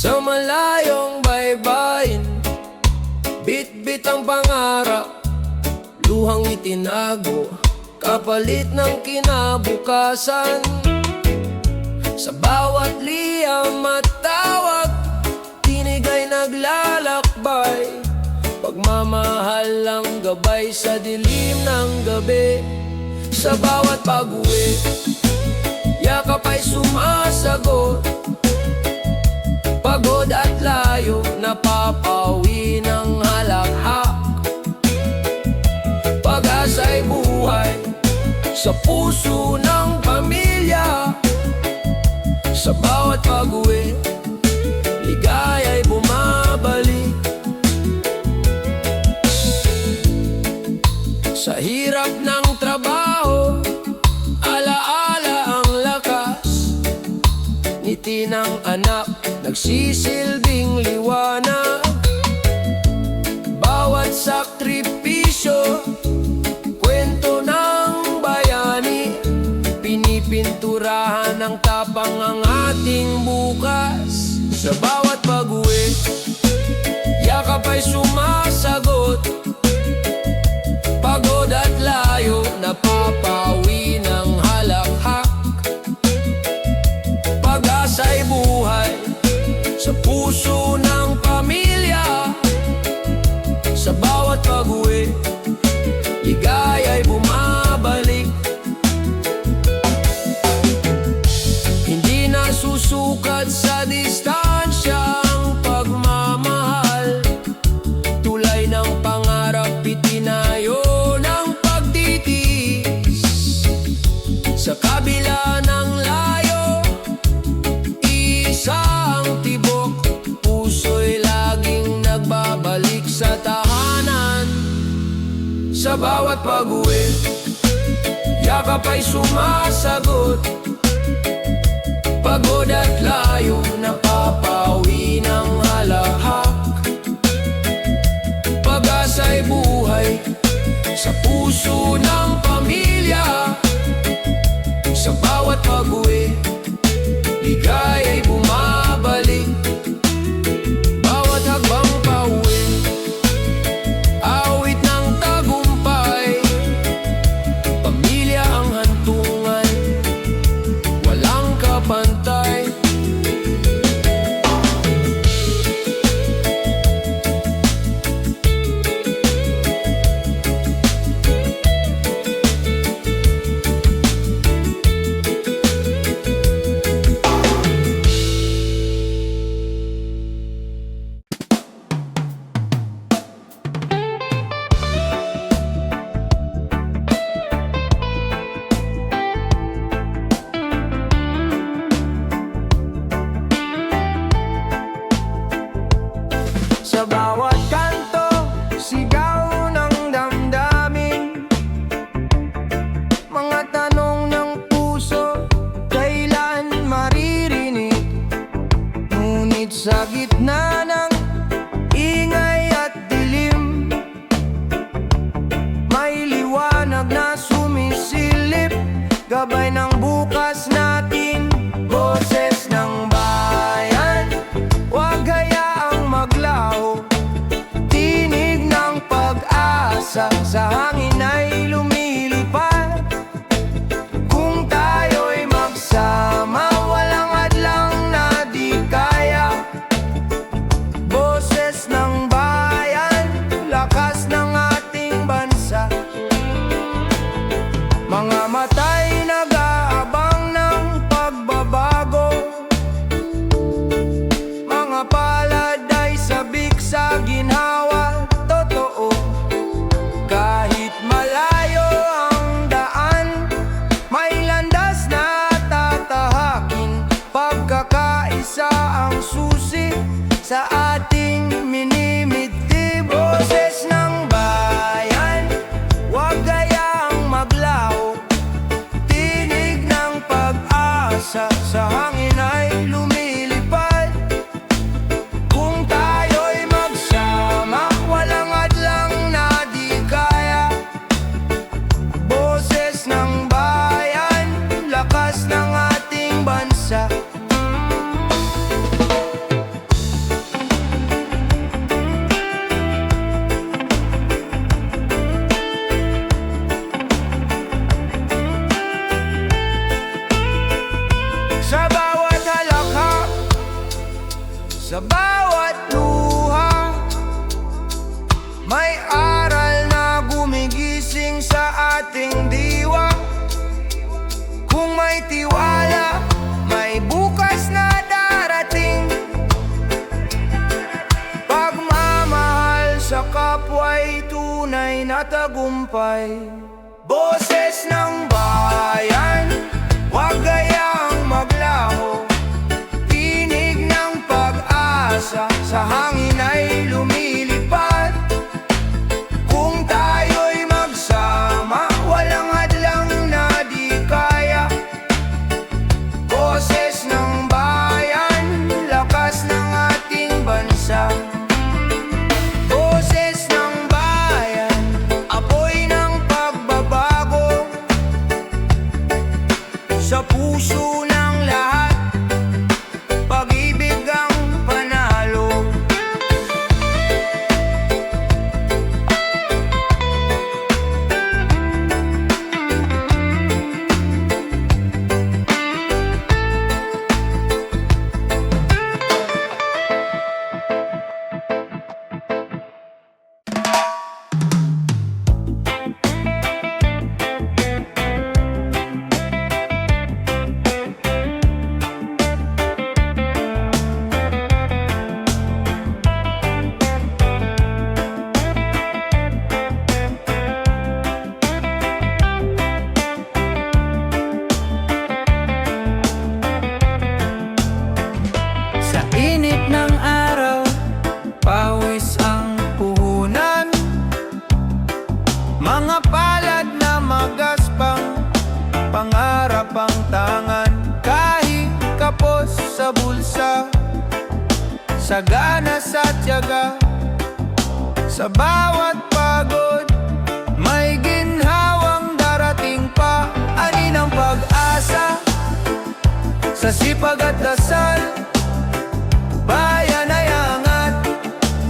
Sa malayong baybayin, bit-bit ang pangarap, luhang itinago, kapalit ng kinabukasan. Sa bawat liyam at tawag, tinig ay naglalakbay. Pagmamahal ang gabay sa dilim ng gabi. Sa bawat pag-uwi, yakap ay sumasagot. Pagod at layo, napapawi ng halakhak. Pag-asa'y buhay sa puso ng pamilya. Sa bawat pag-uwi, ligaya'y bumabalik. Sa hirap ng trabaho, alaala ang lakas. Ngiti ng anak, nagsisilbing liwanag. Bawat sakripisyo, kwento ng bayani. Pinipinturahan ng tapang ang ating bukas. Sa bawat pag-uwi, yakap ay sumasagot. Pagod at layo, napapawi ng halakhak. Pag-asa'y buhay sa puso ng pamilya. Sa bawat pag-uwi, ligaya'y bumabalik. Hindi na susukat sa distansya ang pagmamahal. Tulay ng pangarap, itinayo ng pagtitiis. Sa kabila ng layo, isang tibok, puso'y laging nagbabalik sa tahanan. Sa bawat pag-uwi, yakap ay sumasagot. Pagod at layo, napapawi ng halakhak. Pag-asa'y buhay sa puso ng pamilya. Sa bawat pag-uwi, ligaya'y bumabalik. Bawat hakbang pauwi, awit ng tagumpay. Pamilya ang Sa gitna ng ingay at dilim, may liwanag na sumisilip, gabay ng bukas natin. Boses ng bayan, huwag hayaang maglaho. Tinig ng pag-asa, sa hangin ay lumilipad. Kung tayo'y magsama, walang hadlang na di kaya. Boses ng bayan, lakas ng ating bansa. Mga matay nag-aabang ng pagbabago, mga palad ay sabik sa ginhawa. Totoo, kahit malayo ang daan, may landas na tatahakin. Pagkakaisa ang susi sa ating minimiti. Boses ng bayan, huwag hayaang maglaho. Tinig ng pag-asa, sa hangin ay lumilipad. Kung tayo'y magsama, walang hadlang na di kaya. Boses ng bayan, lakas ng ating bansa. Sa bawat halakha, sa bawat luha, may aral na gumigising sa ating diwa. Kung may tiwala, may bukas na darating. Pagmamahal sa kapwa'y tunay na tagumpay. Boses ng bayan, huwag hayaang maglaho. Tinig ng pag-asa, sa hangin ay lumilipad. Kung tayo'y magsama, walang hadlang na di kaya. Boses ng bayan, lakas ng ating bansa. Boses ng bayan, apoy ng pagbabago. Sa puso ng lahat, pag-ibig ang panalo. Sa init ng araw, pawis ang puhunan. Mga palad na magaspang, pangarap ang tangan. Kahit kapos sa bulsa, sagana sa tiyaga. Sa bawat pagod, may ginhawang darating pa. Ani ng pag-asa, sa sipag at dasal, bayan ay angat,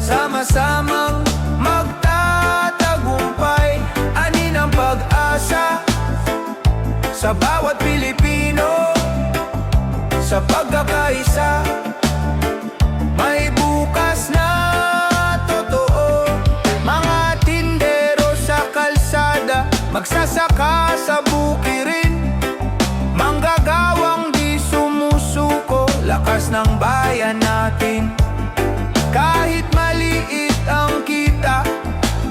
sama-samang magtatagumpay. Ani ng pag-asa sa bawat Pilipino, sa pagkakaisa, may bukas na totoo. Mga tindero sa kalsada, magsasaka sa bukirin, manggagawang di sumusuko, lakas ng bayan natin. Kahit maliit ang kita,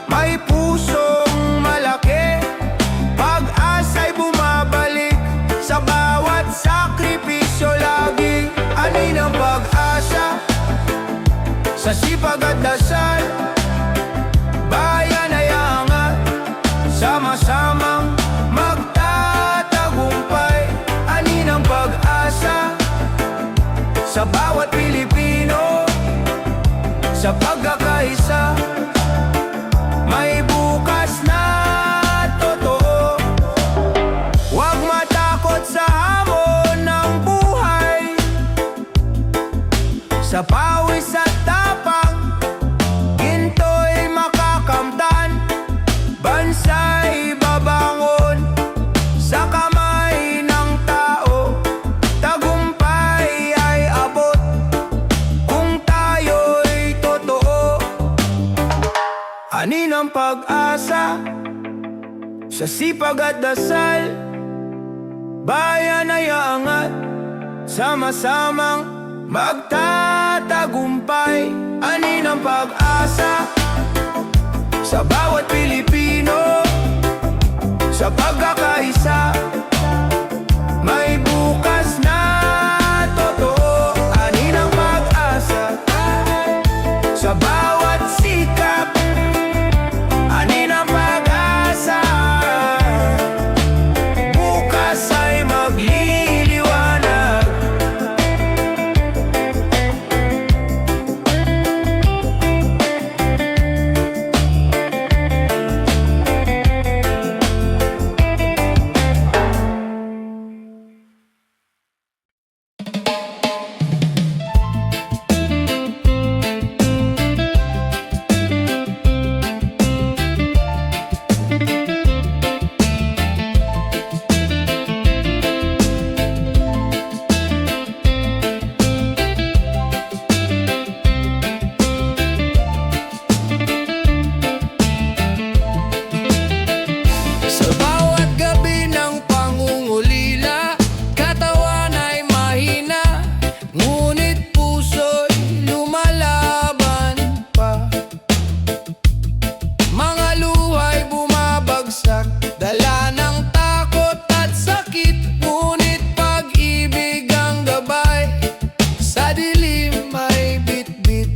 may pusong malaki. Pag-asa'y bumabalik sa bawat sakripisyo lagi. Ani ng pag sa pagkakaisa. May bukas na totoo. Huwag matakot sa hamon ng buhay. Sa pawis at tapang, ginto'y makakamtan. Bansa'y babangon sa kamay ng tao. Tagumpay ay abot kung tayo'y totoo. Ani ng pag-asa sa sipag at dasal, bayan ay aangat, sama-samang magtatagumpay. Ani ng pag-asa sa bawat Pilipino, sa pagkakaisa. May bukas na totoo. Ani ng pag-asa sa bawat sikap. Ani ng pag-asa, bukas ay magliliwanag. Sa bawat gabi ng pangungulila, katawan ay mahina, ngunit puso'y lumalaban pa. Mga luha'y bumabagsak, dala ng takot at sakit, ngunit pag-ibig ang gabay, sa dilim ay bitbit.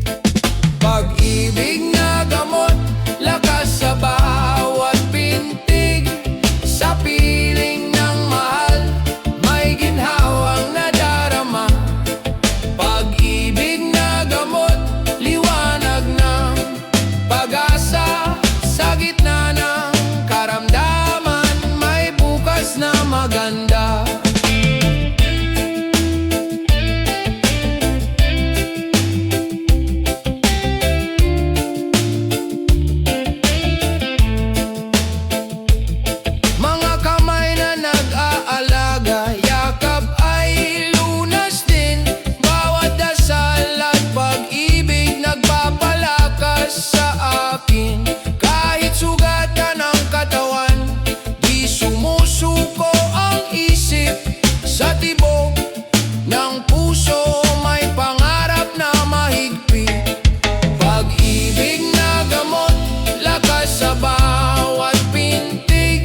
Pag-ibig na gamot, lakas sa bawat pintig. Sa piling ng mahal, may ginhawang nadarama. Pag-ibig na gamot, liwanag ng pag-asa. Sa gitna ng karamdaman, may bukas na maganda. Mga kamay na nag-aalaga, yakap ay lunas din. Bawat dasal at pag-ibig nagpapalakas sa akin. Kahit sugatan ang katawan, di sumusuko ang isip. Sa tibok ng puso, may pangarap na mahigpit. Pag-ibig na gamot, lakas sa bawat pintig.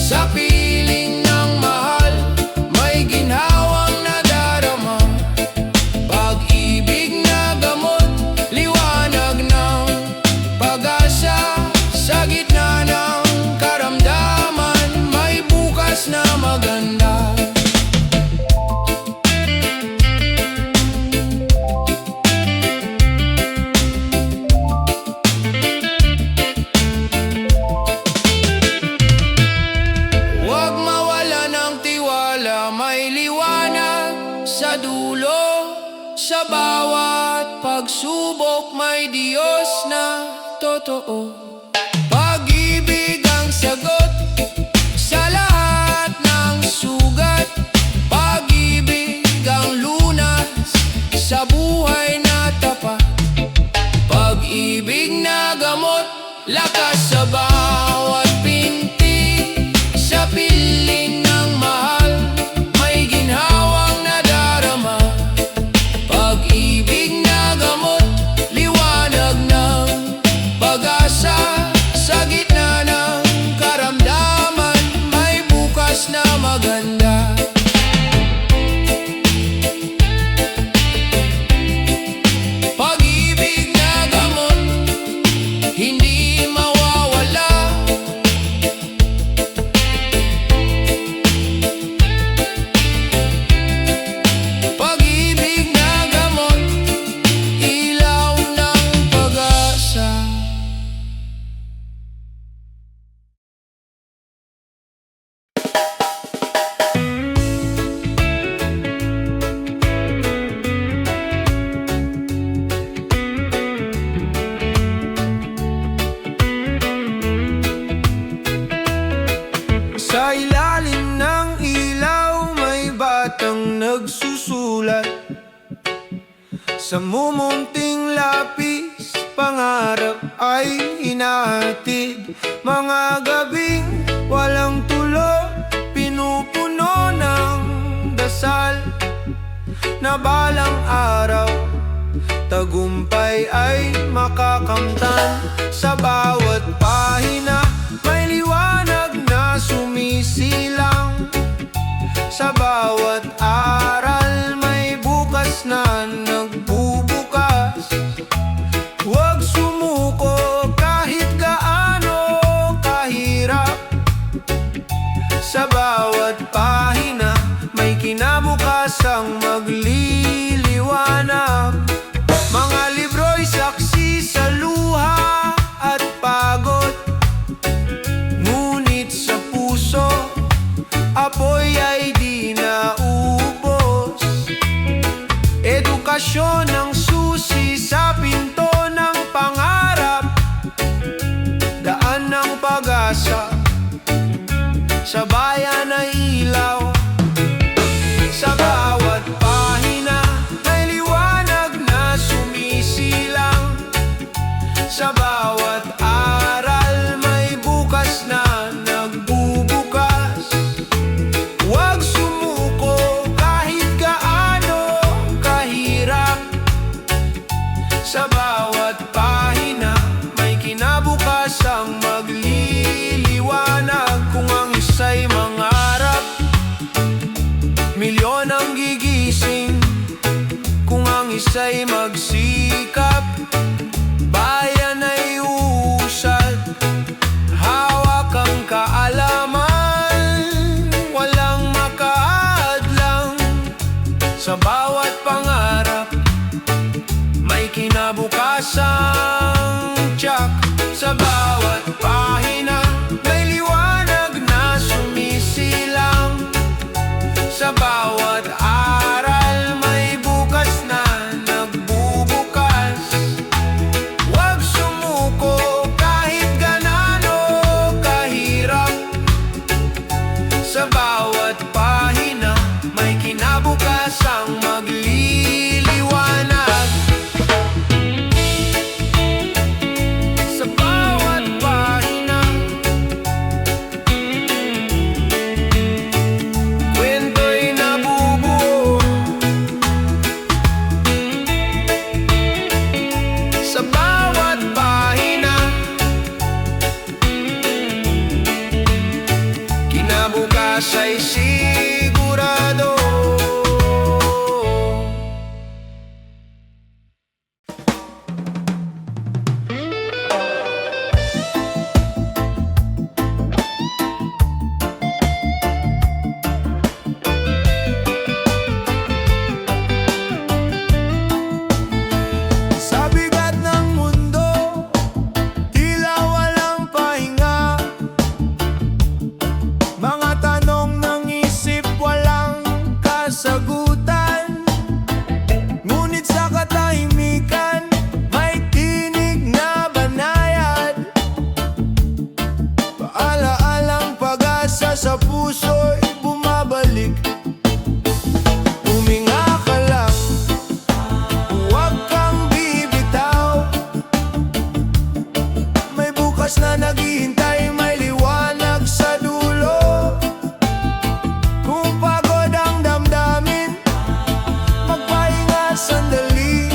Sa piling ng mahal, may ginhawang nadarama. Pag-ibig na gamot, liwanag ng pag-asa. Sa gitna ng karamdaman, may bukas na maganda. Huwag mawala ng tiwala, may liwanag sa dulo. Sa bawat pagsubok, may Diyos na totoo. Pag-ibig ang sagot sa lahat ng sugat. Pag-ibig ang lunas sa buhay na tapat. Pag-ibig na gamot, lakas sa bawat pintig. Sa piling ng mahal, may ginhawang nadarama. Pag-ibig na gamot, liwanag ng pag-asa. Sa gitna ng karamdaman, may bukas na maganda. Pag-ibig na gamot, hindi mawawala. Pag-ibig na gamot, ilaw ng Sa mumunting lapis, pangarap ay hinahatid. Mga gabing walang tulog, pinupuno ng dasal, na balang araw tagumpay ay makakamtan. Sa bawat pahina may liwanag na sumisilang, sa bawat aral may bukas na nagbubukas. Huwag sumuko kahit gaano kahirap, sa bawat pahina may kinabukasang magliliwanag. Mga libro'y saksi sa luha at pagod, ngunit sa puso apoy ay di naubos. Edukasyon ang susi sa pinto ng pangarap, daan ng pag-asa, sa bayan ay ilaw. Sa bawat pahina may liwanag na sumisilang, sa bawat aral may bukas na nagbubukas. Huwag sumuko kahit gaano kahirap, sa bawat pahina may kinabukasang magliliwanag. Kung ang isa'y mangarap, milyon ang gigising. Kung ang isa'y magsikap, bayan ay uusad. Hawak ang kaalaman, walang makaadlang. Sa bawat pangarap may kinabukasang tiyak. Sa bawat pahina may liwanag na sumisilang, sa bawat aral may bukas na nagbubukas. Huwag sumuko kahit gaano kahirap, sa bawat pahina may kinabukasang magliliwanag. Sa bawat pahina kwento'y nabubuo, sa bawat pahina kinabukas ay sigurado. Sa bigat ng mundo, tila walang pahinga. Mga tanong ng isip walang kasagutan, ngunit sa katahimikan may tinig na banayad. Paala-alang pag-asa sa puso'y bumabalik. Huminga ka lang, huwag kang bibitaw. May bukas na naghihintay, may liwanag sa dulo. Kung pagod ang damdamin, magpahinga sandali.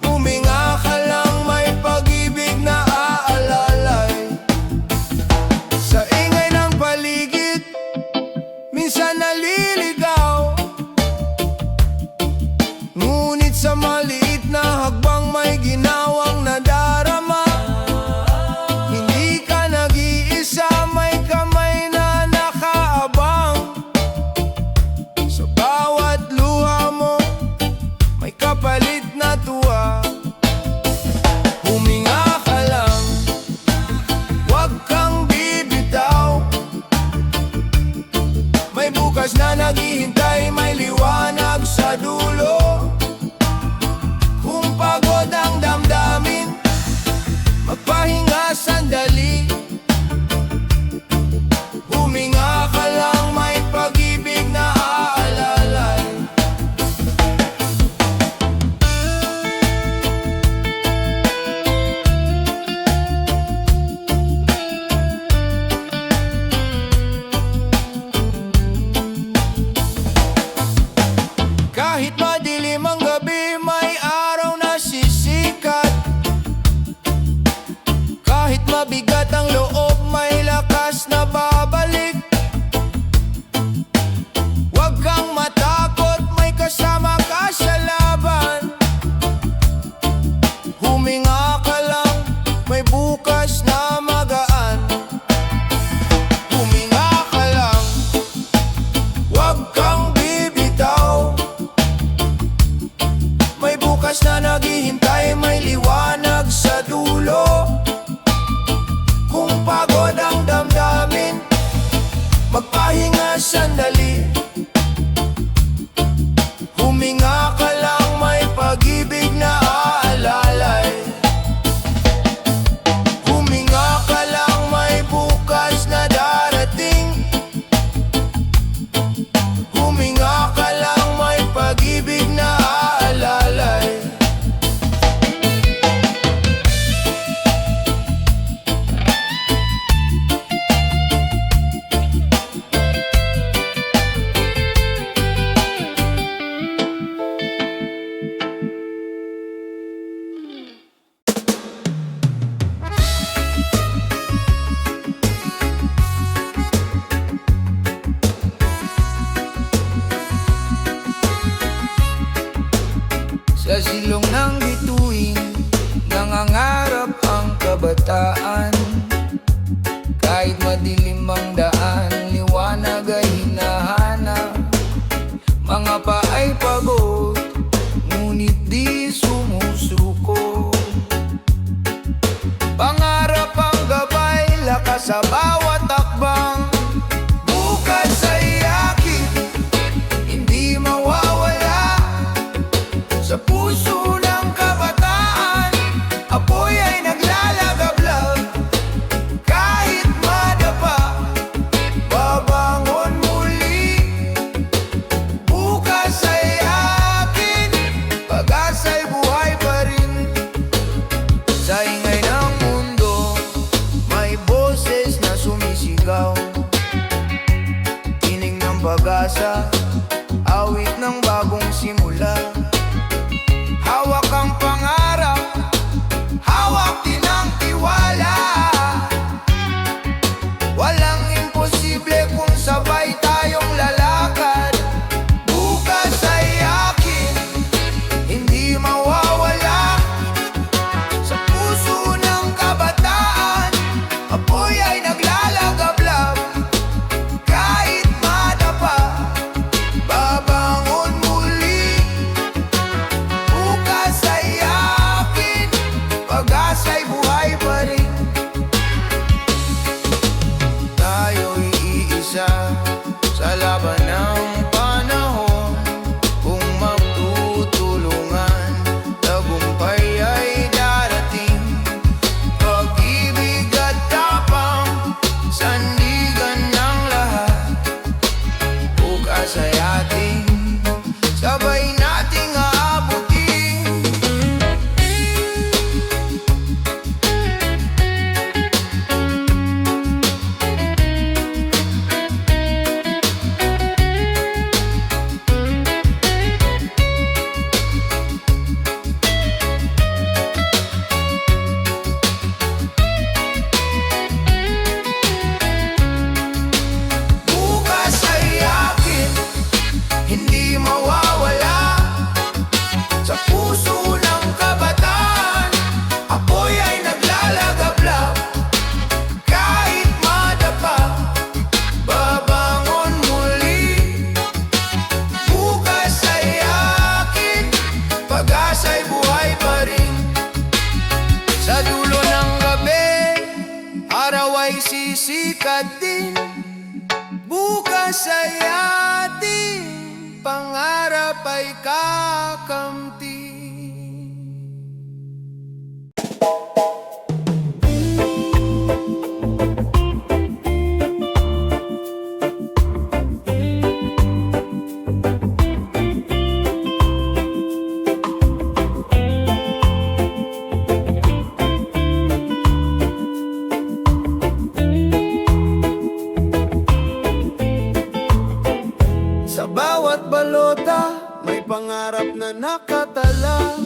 Huminga ka lang, may pag-ibig na aalalay. Sa ingay ng paligid, minsan naliligaw, ngunit sa maliit na hakbang may ginawang nadarama. Hindi ka nag-iisa, may kamay na nakaabang. Sa bawat luha mo may kapalit na tuwa. Huminga ka lang, huwag kang bibitaw. May bukas na naghihintay, may liwanag sa dulo. Kung pagod ang damdamin, magpahinga sandali. Huminga ka lang, may pag-ibig na aalalay. na sandali. Huminga ka lang, may pag-ibig na aalalay. Huminga ka lang, may bukas na darating. Huminga ka lang, may pag-ibig na aalalay. Sa silong ng bituin, nangangarap ang kabataan. Kahit madilim ang daan, liwanag ay hinahanap. Mga paay pagod, ngunit di sumusuko. Pangarap ang gabay, lakas sa bawat takbang. Bukas ay akin, hindi mawawala. Sa puso ng kabataan, apoy ay naglalagablab. Kahit madapa, babangon muli. Bukas ay akin, pag-asa'y buhay pa rin. Sa ingay ng mundo, may boses na sumisigaw. Tinig ng pag-asa, awit ng bagong simula. Hawak ang pangarap, hawak din ang tiwala. Walang imposible kung sabay tayong lalakad. Bukas ay akin, hindi mawawala. Sa puso ng kabataan, apoy ay naglalagablab. Kahit madapa, babangon muli. Bukas ay akin, pag-asa'y buhay pa rin. Tayo'y iisa sa laban ng panahon. Kung magtutulungan, tagumpay ay darating. Pag-ibig at tapang, sandigan ng lahat. Bukas ay ating, sabay nating aabutin. Bukas ay akin, hindi mawawala. Sa puso ng kabataan, apoy ay naglalagablab. Kahit madapa, babangon muli. Bukas ay akin, pag-asa'y buhay pa rin. Sa dulo ng gabi, araw ay sisikat din. Bukas ay atin, pangarap ay kakamti. Sa bawat balota, may pangarap na nakatala.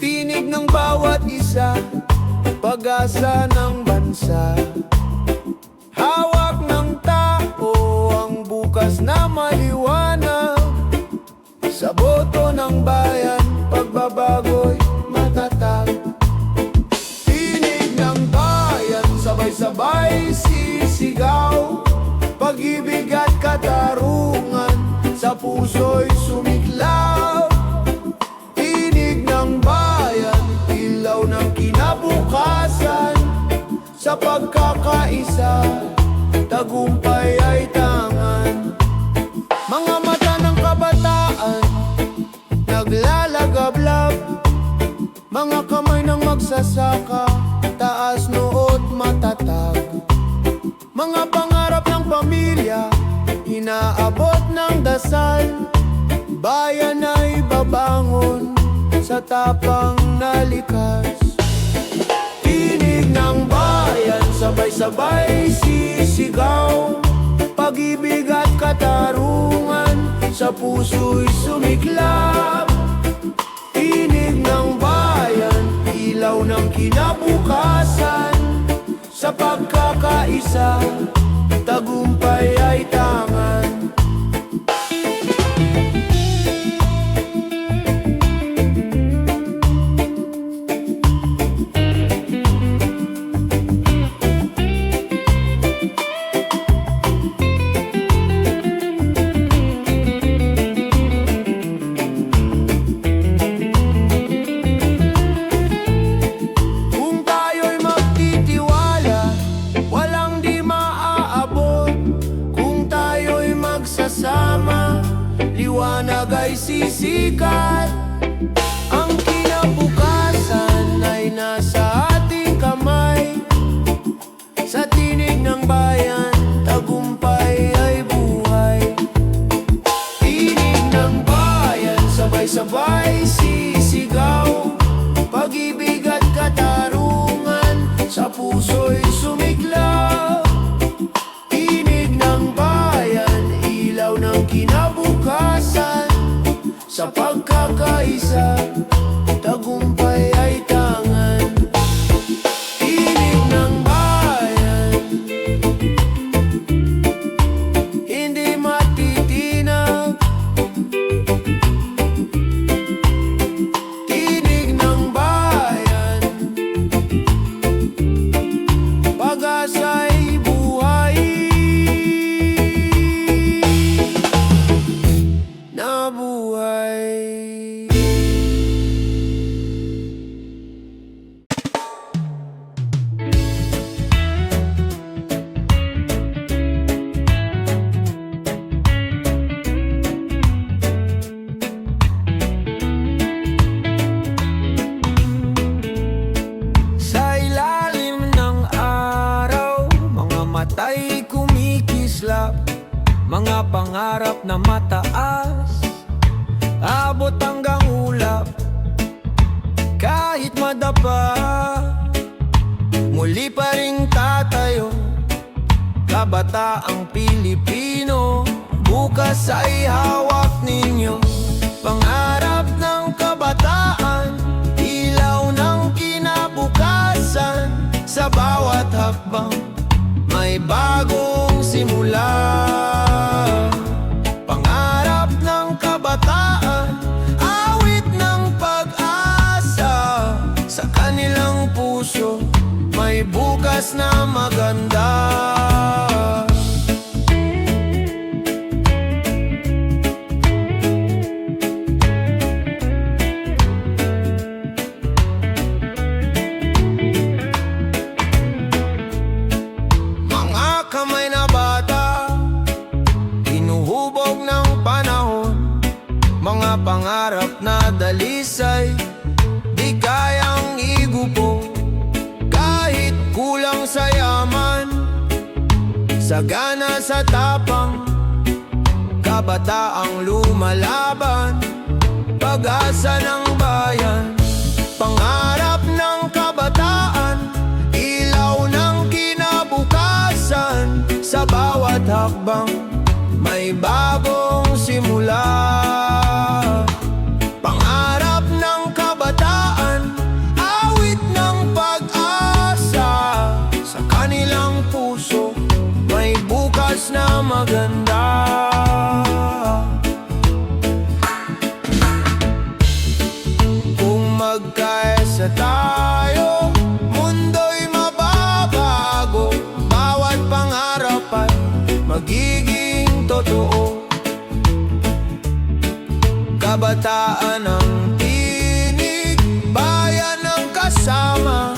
Tinig ng bawat isa, pag-asa ng bansa. Hawak ng tao ang bukas na maliwanag. Sa boto ng bayan, pagbabago'y matatag. Tinig ng bayan, sabay-sabay sisigaw. Pag-ibig at katarungan, sa puso'y sumiklaw. Tinig ng bayan, ilaw ng kinabukasan. Sa pagkakaisa, tagumpay ay tangan. nasa taas noot matatag. Mga pangarap ng pamilya, inaabot ng dasal. Bayan ay babangon sa tapang na likas. Tinig ng bayan, sabay-sabay sisigaw. Pag-ibig at katarungan sa puso'y sumiklab. Tinig ng bayan, ilaw ng kinabukasan. Sa pagkakaisa, tagumpay ay tangan. Liwanag ay sisikat. Ang kinabukasan ay nasa ating kamay. Sa tinig ng bayan, tagumpay ay buhay. Tinig ng bayan, sabay-sabay sisigaw. Pag-ibig at katarungan sa puso'y sumiklaw. Tinig ng bayan, ilaw ng kinabukasan. Sa pagkakaisa, tagumpay ay tangan. Tinig ng bayan, hindi matitinag. Tinig ng bayan, pag-asa'y buhay. Mata'y kumikislap, mga pangarap na mataas, abot hanggang ulap. Kahit madapa, muli pa ring tatayo. Kabataang Pilipino, bukas ay hawak ninyo. Pangarap ng kabataan, ilaw ng kinabukasan. Sa bawat hakbang may bagong simula. Pangarap ng kabataan, awit ng pag-asa. Sa kanilang puso, may bukas na maganda. Kamay na bata, hinuhubog ng panahon. Mga pangarap na dalisay, di kayang igupo. Kahit kulang sa yaman, sagana sa tapang, kabataang lumalaban. Pag-asa ng bayan, pangarap ng kabataan, ilaw ng kinabukasan. Sa bawat hakbang, may bagong simula. Pangarap ng kabataan, awit ng pag-asa. Sa kanilang puso, may bukas na maganda. Kung magkaisa tayo, mundo'y mababago. Bawat pangarap ay magiging totoo. Kabataan ang tinig, bayan ang kasama.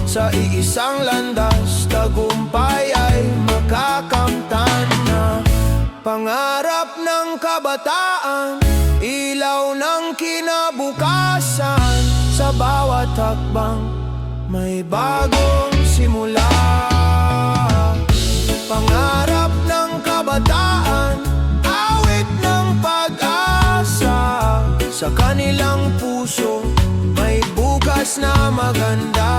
Sa iisang landas, tagumpay ay makakamtan na. Pangarap ng kabataan, ilaw ng kinabukasan. Sa bawat hakbang may bagong simula. Pangarap ng kabataan, awit ng pag-asa. Sa kanilang puso may bukas na maganda.